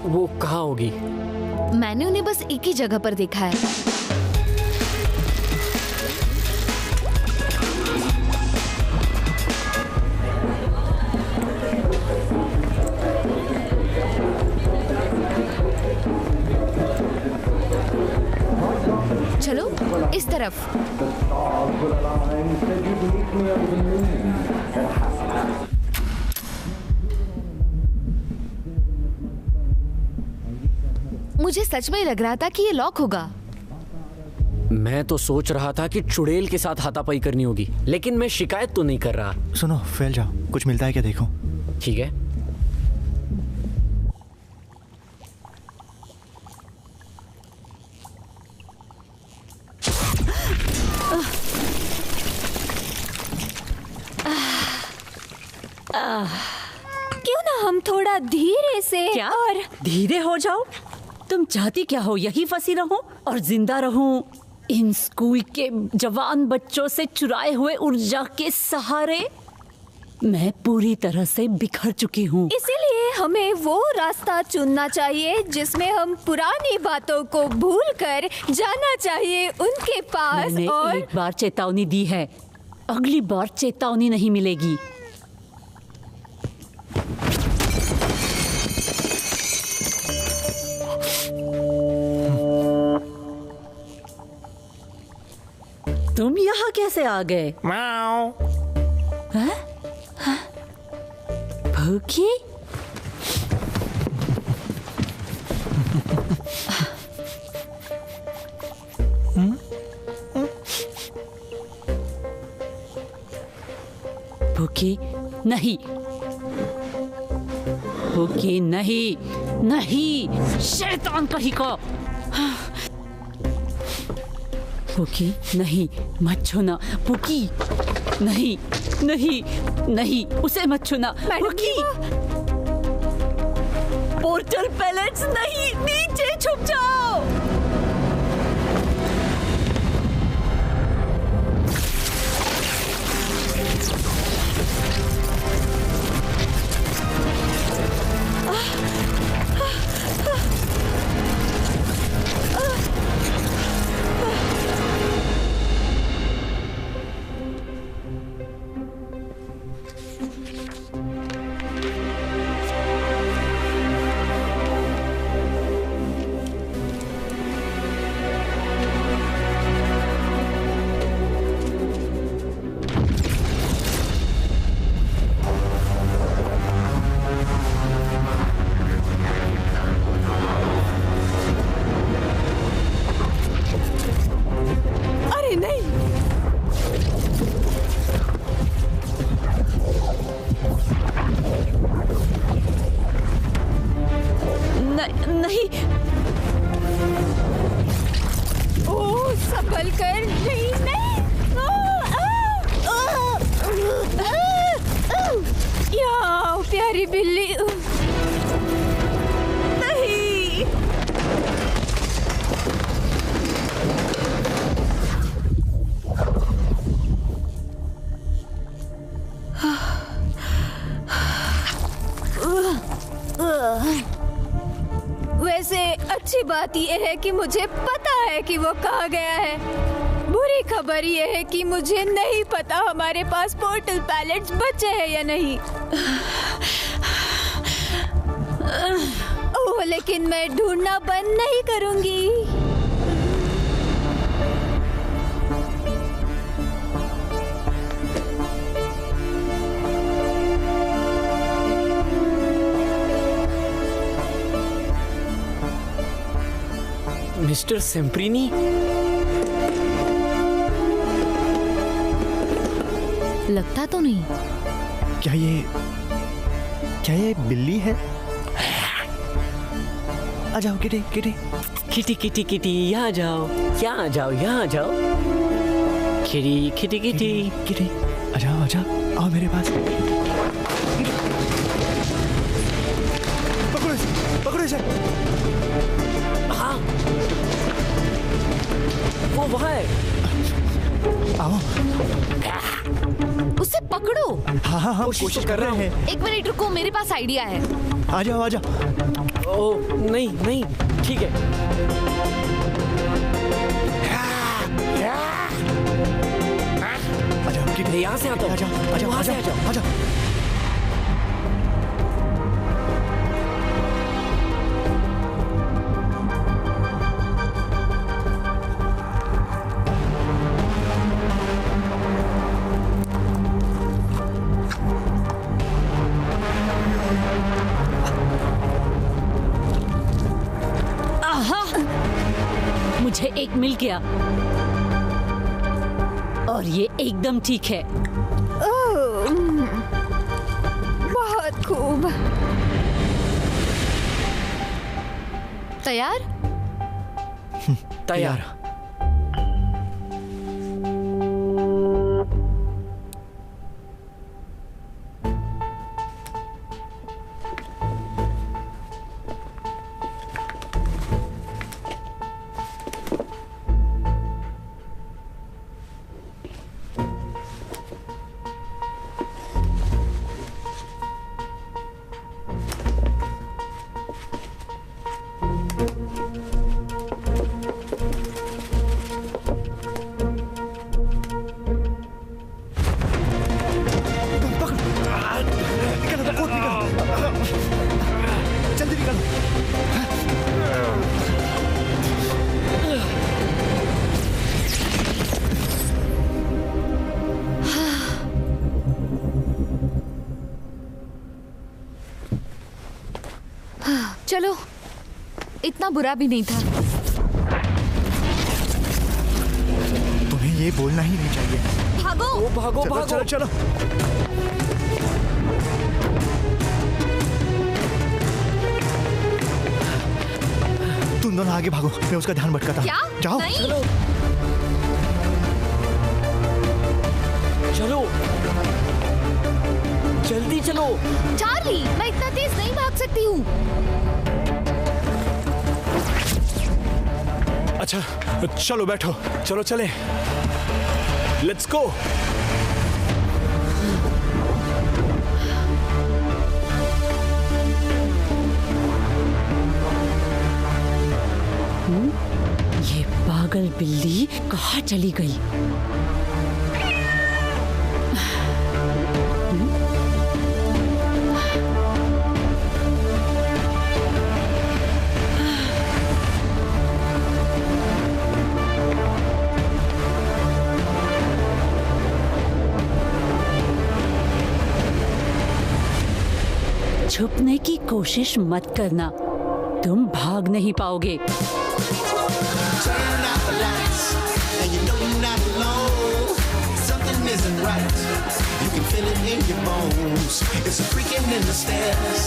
वो कहाँ होगी? मैंने उन्हें बस एक ही जगह पर देखा है। चलो इस तरफ। मुझे सच में लग रहा था कि ये लॉक होगा। मैं तो सोच रहा था कि चुड़ैल के साथ हाथापाई करनी होगी, लेकिन मैं शिकायत तो नहीं कर रहा। सुनो, फैल जाओ, कुछ मिलता है क्या देखो। ठीक है। क्यों ना हम थोड़ा धीरे से क्या? और धीरे हो जाओ? तुम चाहती क्या हो? यही फंसी रहूं और जिंदा रहूं इन स्कूल के जवान बच्चों से चुराए हुए ऊर्जा के सहारे? मैं पूरी तरह से बिखर चुकी हूँ। इसीलिए हमें वो रास्ता चुनना चाहिए जिसमें हम पुरानी बातों को भूलकर जाना चाहिए उनके पास। मैंने और एक बार चेतावनी दी है, अगली बार चेतावनी नहीं मिलेगी। तुम यहाँ कैसे आ गए? भूखी? भूखी नहीं, भूखी नहीं, नहीं, शैतान कहीं का। भूखी नहीं, मत छूना। भूखी नहीं, नहीं, नहीं, उसे मत छूना। भूखी, पोर्टल पैलेट्स नहीं, नीचे छुप जाओ। नहीं, ओ संभल कर। नहीं, नहीं। यहाँ आओ प्यारी बिल्ली। नहीं। वैसे अच्छी बात यह है कि मुझे पता है कि वो कहाँ गया है। बुरी खबर यह है कि मुझे नहीं पता हमारे पास पोर्टल पैलेट्स बचे हैं या नहीं। ओह, लेकिन मैं ढूंढना बंद नहीं करूंगी। मिस्टर सेम्प्रीनी, लगता तो नहीं। क्या ये बिल्ली है? आ जाओ kitty, kitty, kitty, kitty, kitty, यहाँ जाओ, यहाँ जाओ, यहाँ जाओ। किटी, किटी, किटी, किटी, आ जाओ, आ जाओ, आओ मेरे पास। पकड़ो इसे, पकड़ो इसे। हाँ, वो वहाँ है। आओ। उसे पकड़ो। हाँ हाँ हाँ, कोशिश कर रहे हैं। एक मिनट रुको, मेरे पास आइडिया है। आ जाओ, आ जाओ। ओ नहीं, नहीं, ठीक है। आ जाओ किटी, यहाँ से आता हूँ। आ जाओ, आ जाओ, वहाँ आ से आ जाओ, जाओ। आ जाओ। मिल गया और ये एकदम ठीक है। बहुत खूब। तैयार? तैयार। जल्दी निकलो। चलो, इतना बुरा भी नहीं था। तुम्हें ये बोलना ही नहीं चाहिए। भागो भागो चलो, भागो। चलो चलो। तुम दोनों आगे भागो, मैं उसका ध्यान भटकाता हूँ। क्या? जाओ। नहीं। चलो चलो जल्दी चलो। चार्ली, मैं इतना तेज नहीं भाग सकती हूँ। अच्छा चलो बैठो, चलो चले, लेट्स गो। ये पागल बिल्ली कहाँ चली गई? छुपने की कोशिश मत करना, तुम भाग नहीं पाओगे। Turn out the lights, and you know you're not alone. Something isn't right. You can feel it in your bones. It's a creaking in the stairs.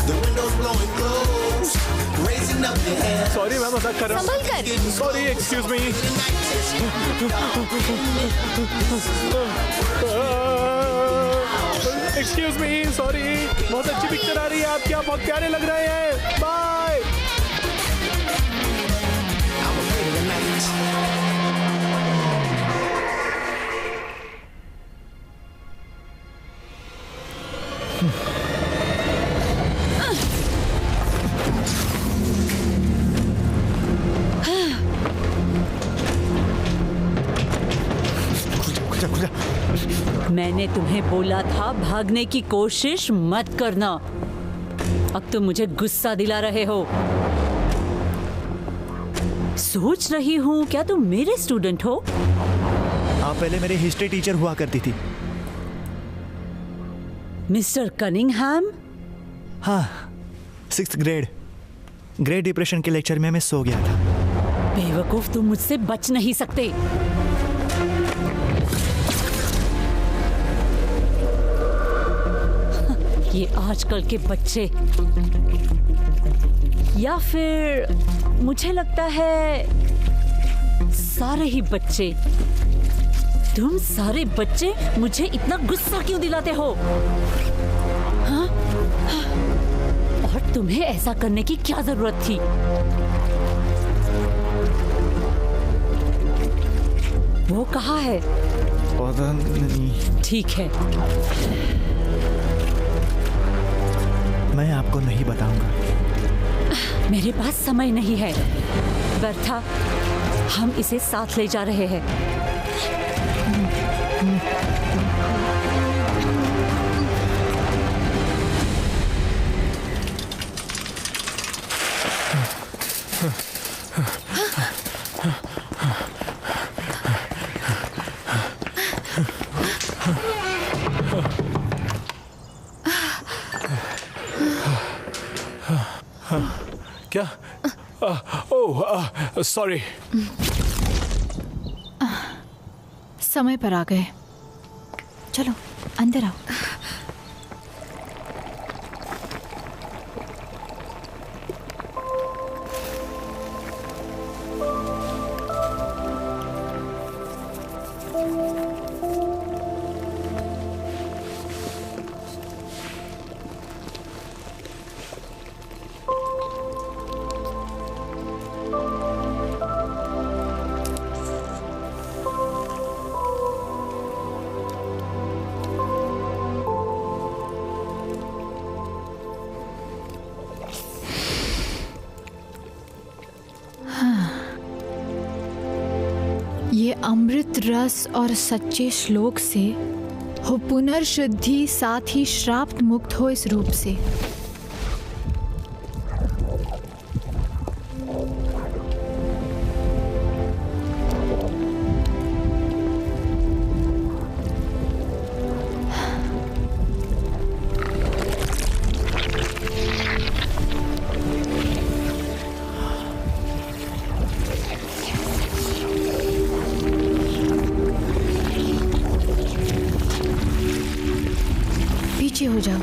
The windows blowing closed, raising up your hair. Sorry मैं मजाक कर रहा हूँ। संभल कर। Sorry, excuse me. Excuse me, sorry. बहुत अच्छी picture आ रही है आपकी, आप बहुत प्यारे लग रहे हैं। Bye. I'm afraid of the night. खुजा खुजा। मैंने तुम्हें बोला था भागने की कोशिश मत करना। अब तुम मुझे गुस्सा दिला रहे हो। सोच रही हूँ क्या तुम मेरे स्टूडेंट हो? आप पहले मेरे हिस्ट्री टीचर हुआ करती थी। मिस्टर कनिंघहैम? हाँ, 6th ग्रेड। ग्रेट डिप्रेशन के लेक्चर में मैं सो गया था। बेवकूफ, तुम मुझसे बच नहीं सकते। ये आजकल के बच्चे, या फिर मुझे लगता है सारे ही बच्चे, तुम सारे बच्चे मुझे इतना गुस्सा क्यों दिलाते हो? हाँ? और तुम्हें ऐसा करने की क्या जरूरत थी? वो कहाँ है? पता नहीं। ठीक है, मैं आपको नहीं बताऊंगा। मेरे पास समय नहीं है। बर्था, हम इसे साथ ले जा रहे हैं। क्या? ओह, सॉरी। समय पर आ गए। चलो अंदर आओ। ये अमृत रस और सच्चे श्लोक से हो पुनर्शुद्धि, साथ ही श्राप मुक्त हो इस रूप से। पीछे हो जाओ।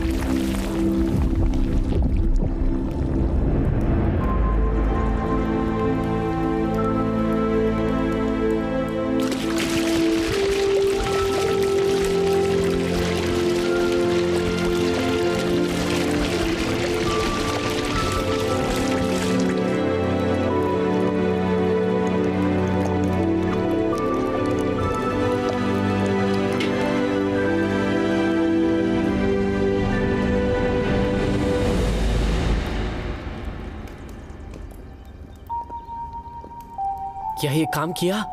क्या ये काम किया?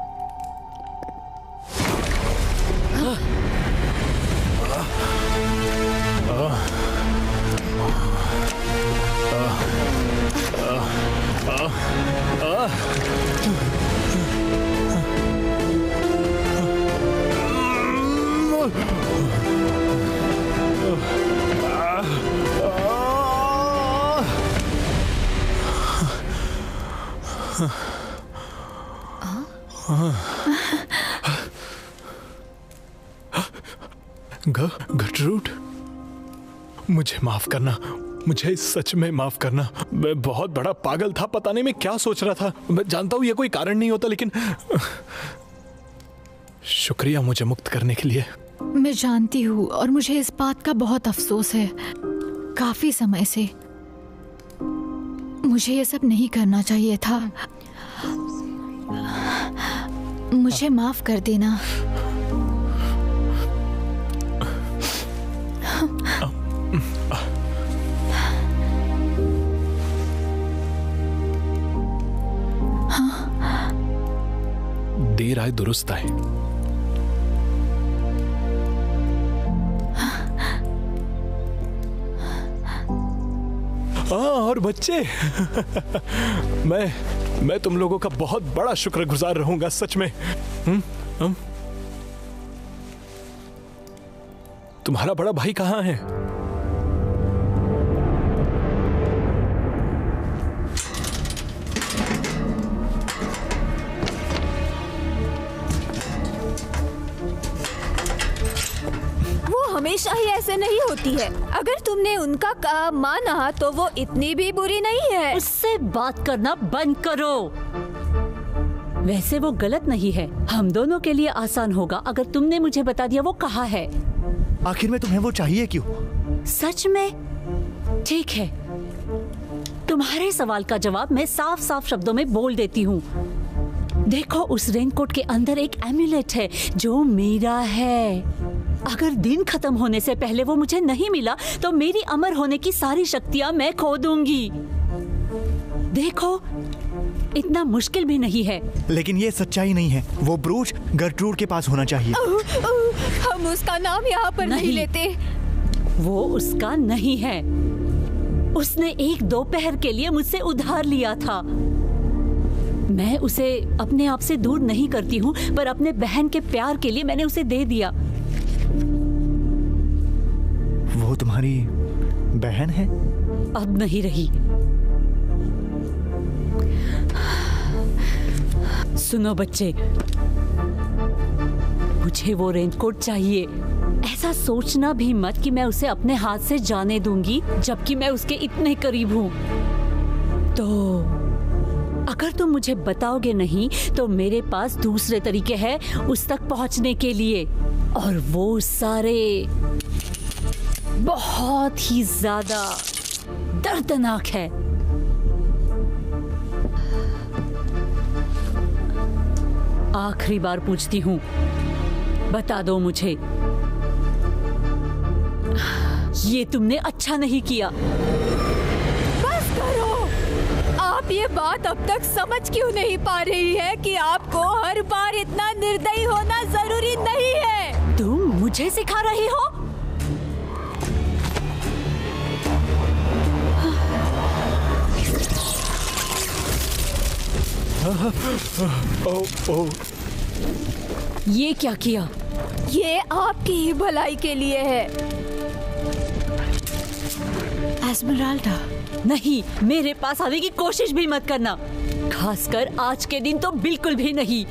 गटरूड, मुझे माफ करना, मुझे सच में माफ करना। मैं बहुत बड़ा पागल था, पता नहीं मैं क्या सोच रहा था। मैं जानता हूं ये कोई कारण नहीं होता, लेकिन शुक्रिया मुझे मुक्त करने के लिए। मैं जानती हूँ और मुझे इस बात का बहुत अफसोस है। काफी समय से मुझे ये सब नहीं करना चाहिए था। मुझे माफ कर देना। देर आए दुरुस्त आए। और बच्चे मैं तुम लोगों का बहुत बड़ा शुक्रगुजार रहूंगा, सच में। तुम्हारा बड़ा भाई कहाँ है? हमेशा ही ऐसे नहीं होती है। अगर तुमने उनका काम माना तो वो इतनी भी बुरी नहीं है। उससे बात करना बंद करो। वैसे वो गलत नहीं है। हम दोनों के लिए आसान होगा अगर तुमने मुझे बता दिया वो कहाँ है। आखिर में तुम्हें वो चाहिए क्यों? सच में? ठीक है, तुम्हारे सवाल का जवाब मैं साफ साफ शब्दों में बोल देती हूँ। देखो, उस रेनकोट के अंदर एक एम्यूलेट है जो मेरा है। अगर दिन खत्म होने से पहले वो मुझे नहीं मिला तो मेरी अमर होने की सारी शक्तियां मैं खो दूंगी। देखो, इतना मुश्किल भी नहीं है। लेकिन ये सच्चाई नहीं है। वो ब्रूच गर्ट्रूड के पास होना चाहिए। हम उसका नाम यहाँ पर नहीं लेते। वो उसका नहीं है। उसने एक दोपहर के लिए मुझसे उधार लिया था। मैं उसे अपने आप से दूर नहीं करती हूँ, पर अपने बहन के प्यार के लिए मैंने उसे दे दिया। वो तुम्हारी बहन है? अब नहीं रही। सुनो बच्चे, मुझे वो रेनकोट चाहिए। ऐसा सोचना भी मत कि मैं उसे अपने हाथ से जाने दूंगी, जबकि मैं उसके इतने करीब हूँ। तो अगर तुम मुझे बताओगे नहीं तो मेरे पास दूसरे तरीके हैं उस तक पहुंचने के लिए, और वो सारे बहुत ही ज्यादा दर्दनाक है। आखिरी बार पूछती हूँ, बता दो मुझे। ये तुमने अच्छा नहीं किया। बस करो। आप ये बात अब तक समझ क्यों नहीं पा रही है कि आपको हर बार इतना निर्दयी होना जरूरी नहीं है। तुम मुझे सिखा रही हो? ये क्या किया? ये आपकी ही भलाई के लिए है। एस्मेराल्डा, नहीं, मेरे पास आने की कोशिश भी मत करना, खासकर आज के दिन तो बिल्कुल भी नहीं।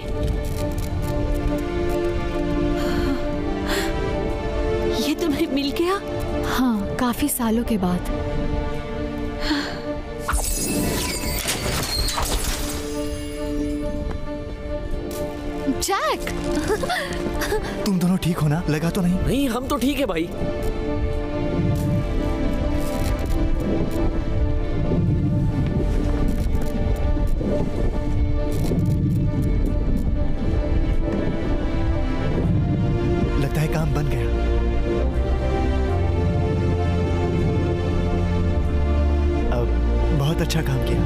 ये तुम्हें मिल गया? हाँ, काफी सालों के बाद। जैक, तुम दोनों ठीक हो ना? लगा तो नहीं? नहीं, हम तो ठीक है भाई। लगता है काम बन गया। अब बहुत अच्छा काम किया।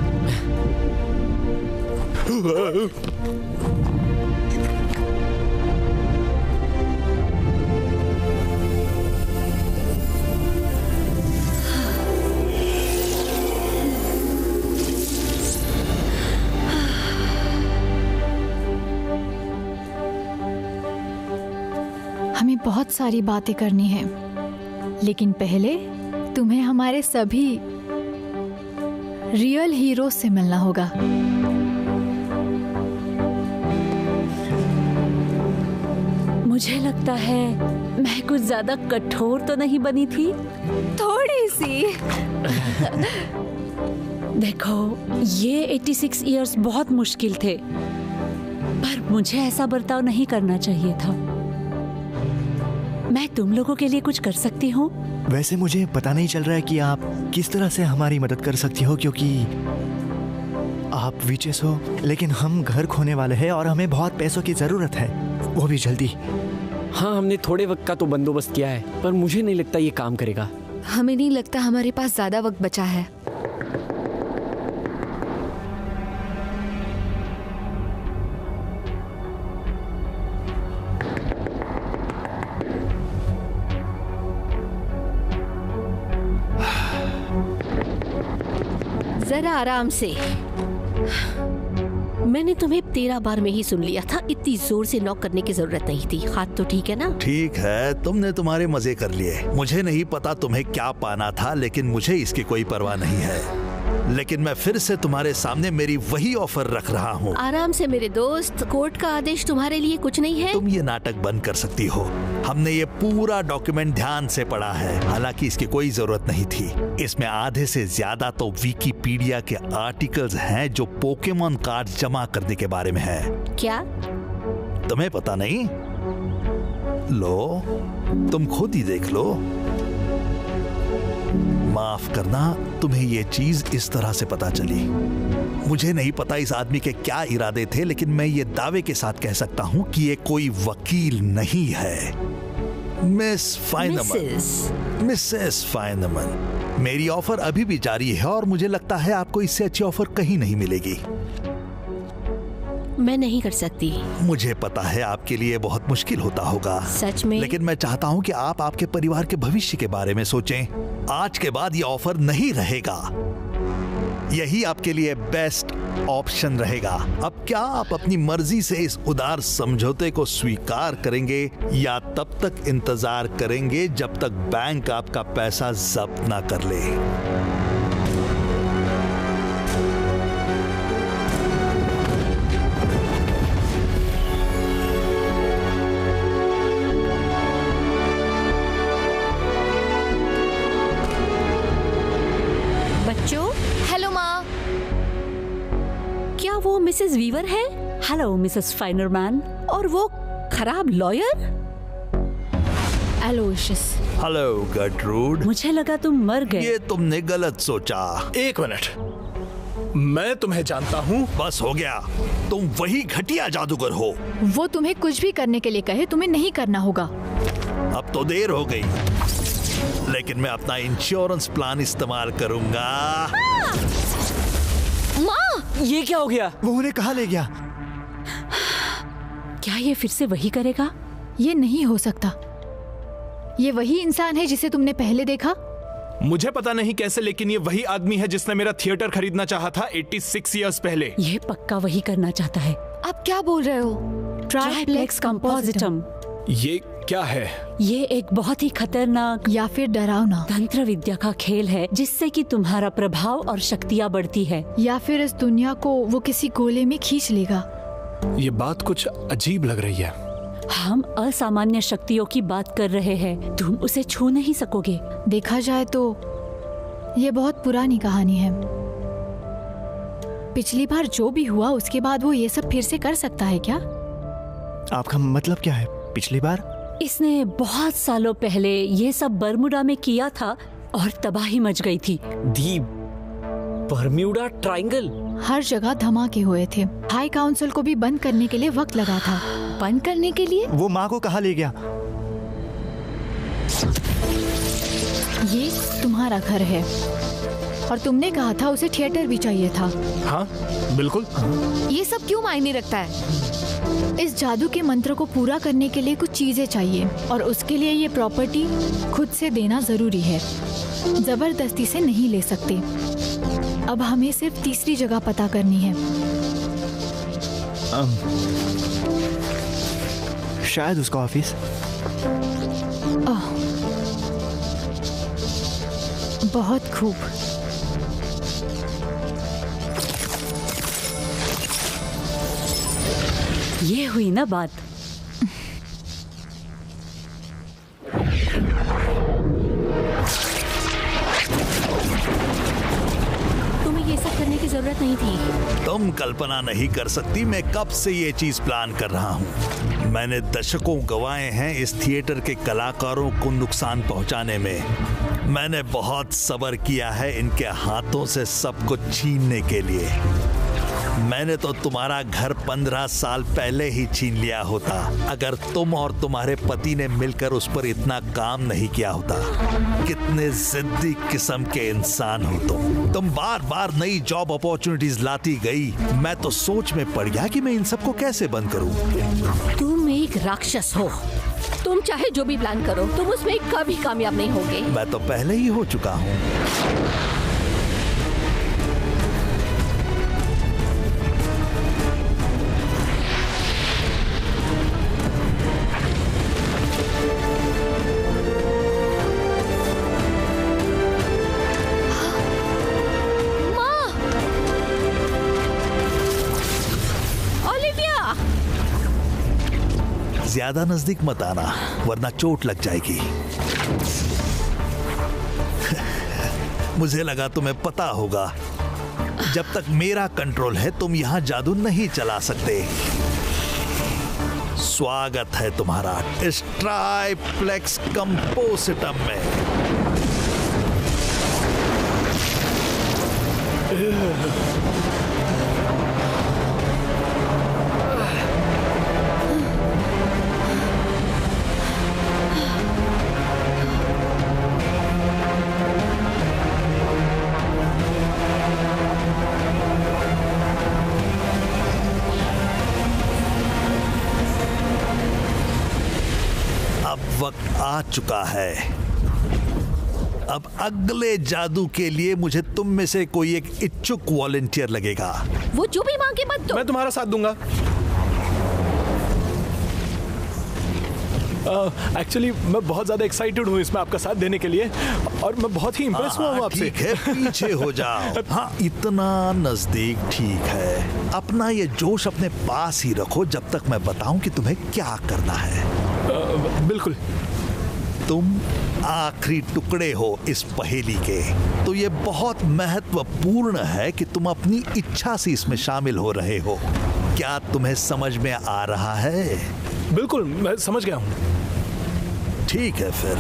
हमें बहुत सारी बातें करनी है, लेकिन पहले तुम्हें हमारे सभी रियल हीरो से मिलना होगा। मुझे लगता है मैं कुछ ज्यादा कठोर तो नहीं बनी थी? थोड़ी सी। देखो, ये 86 इयर्स बहुत मुश्किल थे, पर मुझे ऐसा बर्ताव नहीं करना चाहिए था। मैं तुम लोगों के लिए कुछ कर सकती हूँ? वैसे मुझे पता नहीं चल रहा है कि आप किस तरह से हमारी मदद कर सकती हो, क्योंकि आप विचेस हो, लेकिन हम घर खोने वाले हैं और हमें बहुत पैसों की जरूरत है, वो भी जल्दी। हाँ, हमने थोड़े वक्त का तो बंदोबस्त किया है, पर मुझे नहीं लगता ये काम करेगा। हमें नहीं लगता हमारे पास ज्यादा वक्त बचा है। जरा आराम से। मैंने तुम्हें 13 बार में ही सुन लिया था, इतनी जोर से नॉक करने की जरूरत नहीं थी। हाथ तो ठीक है ना? ठीक है, तुमने तुम्हारे मजे कर लिए। मुझे नहीं पता तुम्हें क्या पाना था, लेकिन मुझे इसकी कोई परवाह नहीं है। लेकिन मैं फिर से तुम्हारे सामने मेरी वही ऑफर रख रहा हूँ। आराम से मेरे दोस्त, कोर्ट का आदेश तुम्हारे लिए कुछ नहीं है। तुम ये नाटक बंद कर सकती हो। हमने ये पूरा डॉक्यूमेंट ध्यान से पढ़ा है, हालांकि इसकी कोई जरूरत नहीं थी। इसमें आधे से ज्यादा तो विकिपीडिया के आर्टिकल्स हैं जो पोकेमॉन कार्ड जमा करने के बारे में है। क्या तुम्हें पता नहीं? लो, तुम खुद ही देख लो। माफ करना, तुम्हें ये चीज इस तरह से पता चली। मुझे नहीं पता इस आदमी के क्या इरादे थे, लेकिन मैं ये दावे के साथ कह सकता हूँ कि ये कोई वकील नहीं है। मिस फाइनमन, मिसेस फाइनमन, मेरी ऑफर अभी भी जारी है और मुझे लगता है आपको इससे अच्छी ऑफर कहीं नहीं मिलेगी। मैं नहीं कर सकती। मुझे पता है आपके लिए बहुत मुश्किल होता होगा, सच में, लेकिन मैं चाहता हूँ कि आप आपके परिवार के भविष्य के बारे में सोचें। आज के बाद ये ऑफर नहीं रहेगा। यही आपके लिए बेस्ट ऑप्शन रहेगा। अब क्या आप अपनी मर्जी से इस उदार समझौते को स्वीकार करेंगे या तब तक इंतजार करेंगे जब तक बैंक आपका पैसा जब्त ना कर ले? मिसेस वीवर है? Hello Mrs Finerman. और वो खराब लॉयर? एलोयसियस। Hello Gertrude. मुझे लगा तुम मर गए। ये तुमने गलत सोचा। एक मिनट, मैं तुम्हें जानता हूँ। बस हो गया, तुम वही घटिया जादूगर हो। वो तुम्हें कुछ भी करने के लिए कहे तुम्हें नहीं करना होगा। अब तो देर हो गई, लेकिन मैं अपना इंश्योरेंस प्लान इस्तेमाल करूंगा। माँ, ये क्या हो गया? वो उन्हें कहाँ ले गया? क्या ये फिर से वही करेगा? ये नहीं हो सकता। ये वही इंसान है जिसे तुमने पहले देखा। मुझे पता नहीं कैसे, लेकिन ये वही आदमी है जिसने मेरा थिएटर खरीदना चाहा था 86 इयर्स पहले। ये पक्का वही करना चाहता है। आप क्या बोल रहे हो? ट्राइप्लेक्स कंपोजिटम। ये क्या है? ये एक बहुत ही खतरनाक या फिर डरावना तंत्र विद्या का खेल है, जिससे कि तुम्हारा प्रभाव और शक्तियाँ बढ़ती है। या फिर इस दुनिया को वो किसी गोले में खींच लेगा। ये बात कुछ अजीब लग रही है। हम असामान्य शक्तियों की बात कर रहे हैं, तुम उसे छू नहीं सकोगे। देखा जाए तो ये बहुत पुरानी कहानी है। पिछली बार जो भी हुआ उसके बाद वो ये सब फिर से कर सकता है क्या? आपका मतलब क्या है? पिछली बार इसने बहुत सालों पहले ये सब बर्मुडा में किया था और तबाही मच गई थी। दी बर्म्यूडा ट्रायंगल। हर जगह धमाके हुए थे। हाई काउंसिल को भी बंद करने के लिए वक्त लगा था। बंद करने के लिए? वो माँ को कहाँ ले गया? ये तुम्हारा घर है और तुमने कहा था उसे थिएटर भी चाहिए था। हाँ बिल्कुल। ये सब क्यों मायने रखता है? इस जादू के मंत्र को पूरा करने के लिए कुछ चीजें चाहिए और उसके लिए ये प्रॉपर्टी खुद से देना जरूरी है। जबरदस्ती से नहीं ले सकते। अब हमें सिर्फ तीसरी जगह पता करनी है। शायद उसका ऑफिस। बहुत खूब। ये हुई ना बात। तुम्हें ये सब करने की जरूरत नहीं थी। तुम कल्पना नहीं कर सकती मैं कब से ये चीज प्लान कर रहा हूँ। मैंने दशकों गंवाए हैं इस थिएटर के कलाकारों को नुकसान पहुंचाने में। मैंने बहुत सब्र किया है इनके हाथों से सब कुछ छीनने के लिए। मैंने तो तुम्हारा घर 15 साल पहले ही छीन लिया होता, अगर तुम और तुम्हारे पति ने मिलकर उस पर इतना काम नहीं किया होता। कितने जिद्दी किस्म के इंसान हो तुम बार बार नई जॉब अपॉर्चुनिटीज लाती गई। मैं तो सोच में पड़ गया कि मैं इन सबको कैसे बंद करूं। तुम एक राक्षस हो। तुम चाहे जो भी प्लान करो, तुम उसमें कभी कामयाब नहीं होगे। मैं तो पहले ही हो चुका हूं। ज्यादा नजदीक मत आना वरना चोट लग जाएगी। मुझे लगा तुम्हें पता होगा, जब तक मेरा कंट्रोल है तुम यहां जादू नहीं चला सकते। स्वागत है तुम्हारा इस ट्राइप्लेक्स कंपोजिटम में। वक्त आ चुका है। अब अगले जादू के लिए मुझे तुम में से कोई एक इच्छुक वॉलंटियर लगेगा। वो जो भी मांगे मत दो। मैं तुम्हारा साथ दूंगा। एक्चुअली मैं बहुत ज्यादा एक्साइटेड हूँ इसमें आपका साथ देने के लिए और मैं बहुत ही इम्प्रेस हुआ हूँ आपसे। ठीक है, पीछे हो जाओ। हाँ, इतना नजदीक ठीक है। अपना ये जोश अपने पास ही रखो जब तक मैं बताऊं कि तुम्हें क्या करना है। बिल्कुल। तुम आखिरी टुकड़े हो इस पहेली के, तो ये बहुत महत्वपूर्ण है कि तुम अपनी इच्छा से इसमें शामिल हो रहे हो। क्या तुम्हें समझ में आ रहा है? बिल्कुल, मैं समझ गया हूँ। ठीक है, फिर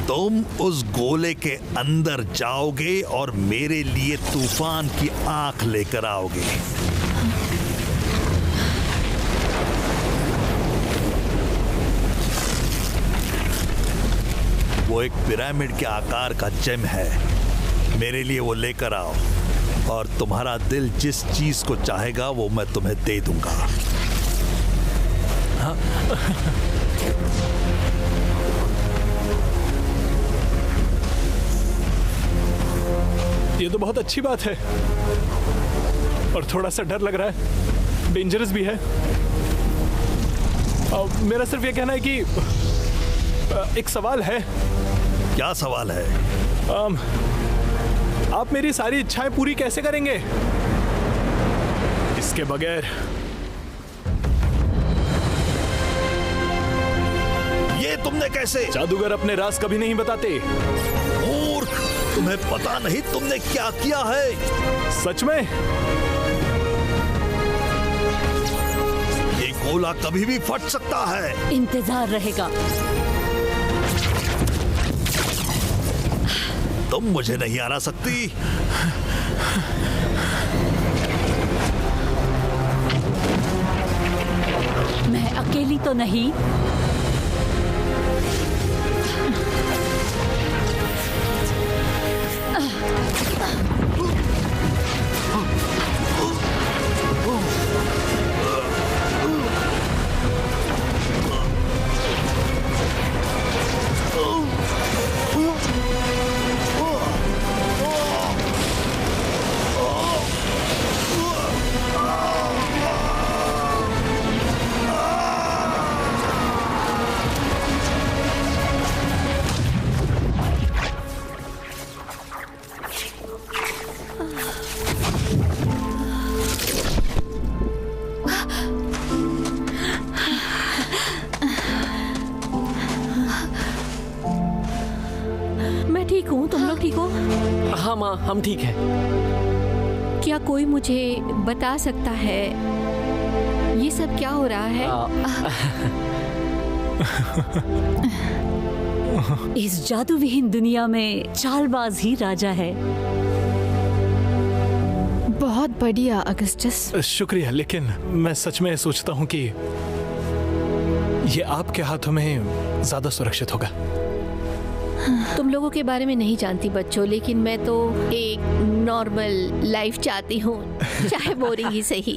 तुम उस गोले के अंदर जाओगे और मेरे लिए तूफान की आंख लेकर आओगे। वो एक पिरामिड के आकार का जेम है, मेरे लिए वो लेकर आओ और तुम्हारा दिल जिस चीज को चाहेगा वो मैं तुम्हें दे दूंगा। हाँ। ये तो बहुत अच्छी बात है और थोड़ा सा डर लग रहा है, डेंजरस भी है। मेरा सिर्फ ये कहना है कि एक सवाल है। क्या सवाल है? आप मेरी सारी इच्छाएं पूरी कैसे करेंगे? इसके बगैर। ये तुमने कैसे? जादूगर अपने राज कभी नहीं बताते। मूर्ख, तुम्हें पता नहीं तुमने क्या किया है? सच में? ये गोला कभी भी फट सकता है। इंतजार रहेगा। तुम मुझे नहीं हरा सकती। मैं अकेली तो नहीं। हाँ माँ, हम ठीक हैं। क्या कोई मुझे बता सकता है ये सब क्या हो रहा है? इस जादूविहीन दुनिया में चालबाज ही राजा है। बहुत बढ़िया अगस्टस। शुक्रिया, लेकिन मैं सच में सोचता हूँ कि ये आपके हाथों में ज्यादा सुरक्षित होगा। तुम लोगों के बारे में नहीं जानती बच्चों, लेकिन मैं तो एक नॉर्मल लाइफ चाहती हूँ, चाहे बोरिंग ही सही।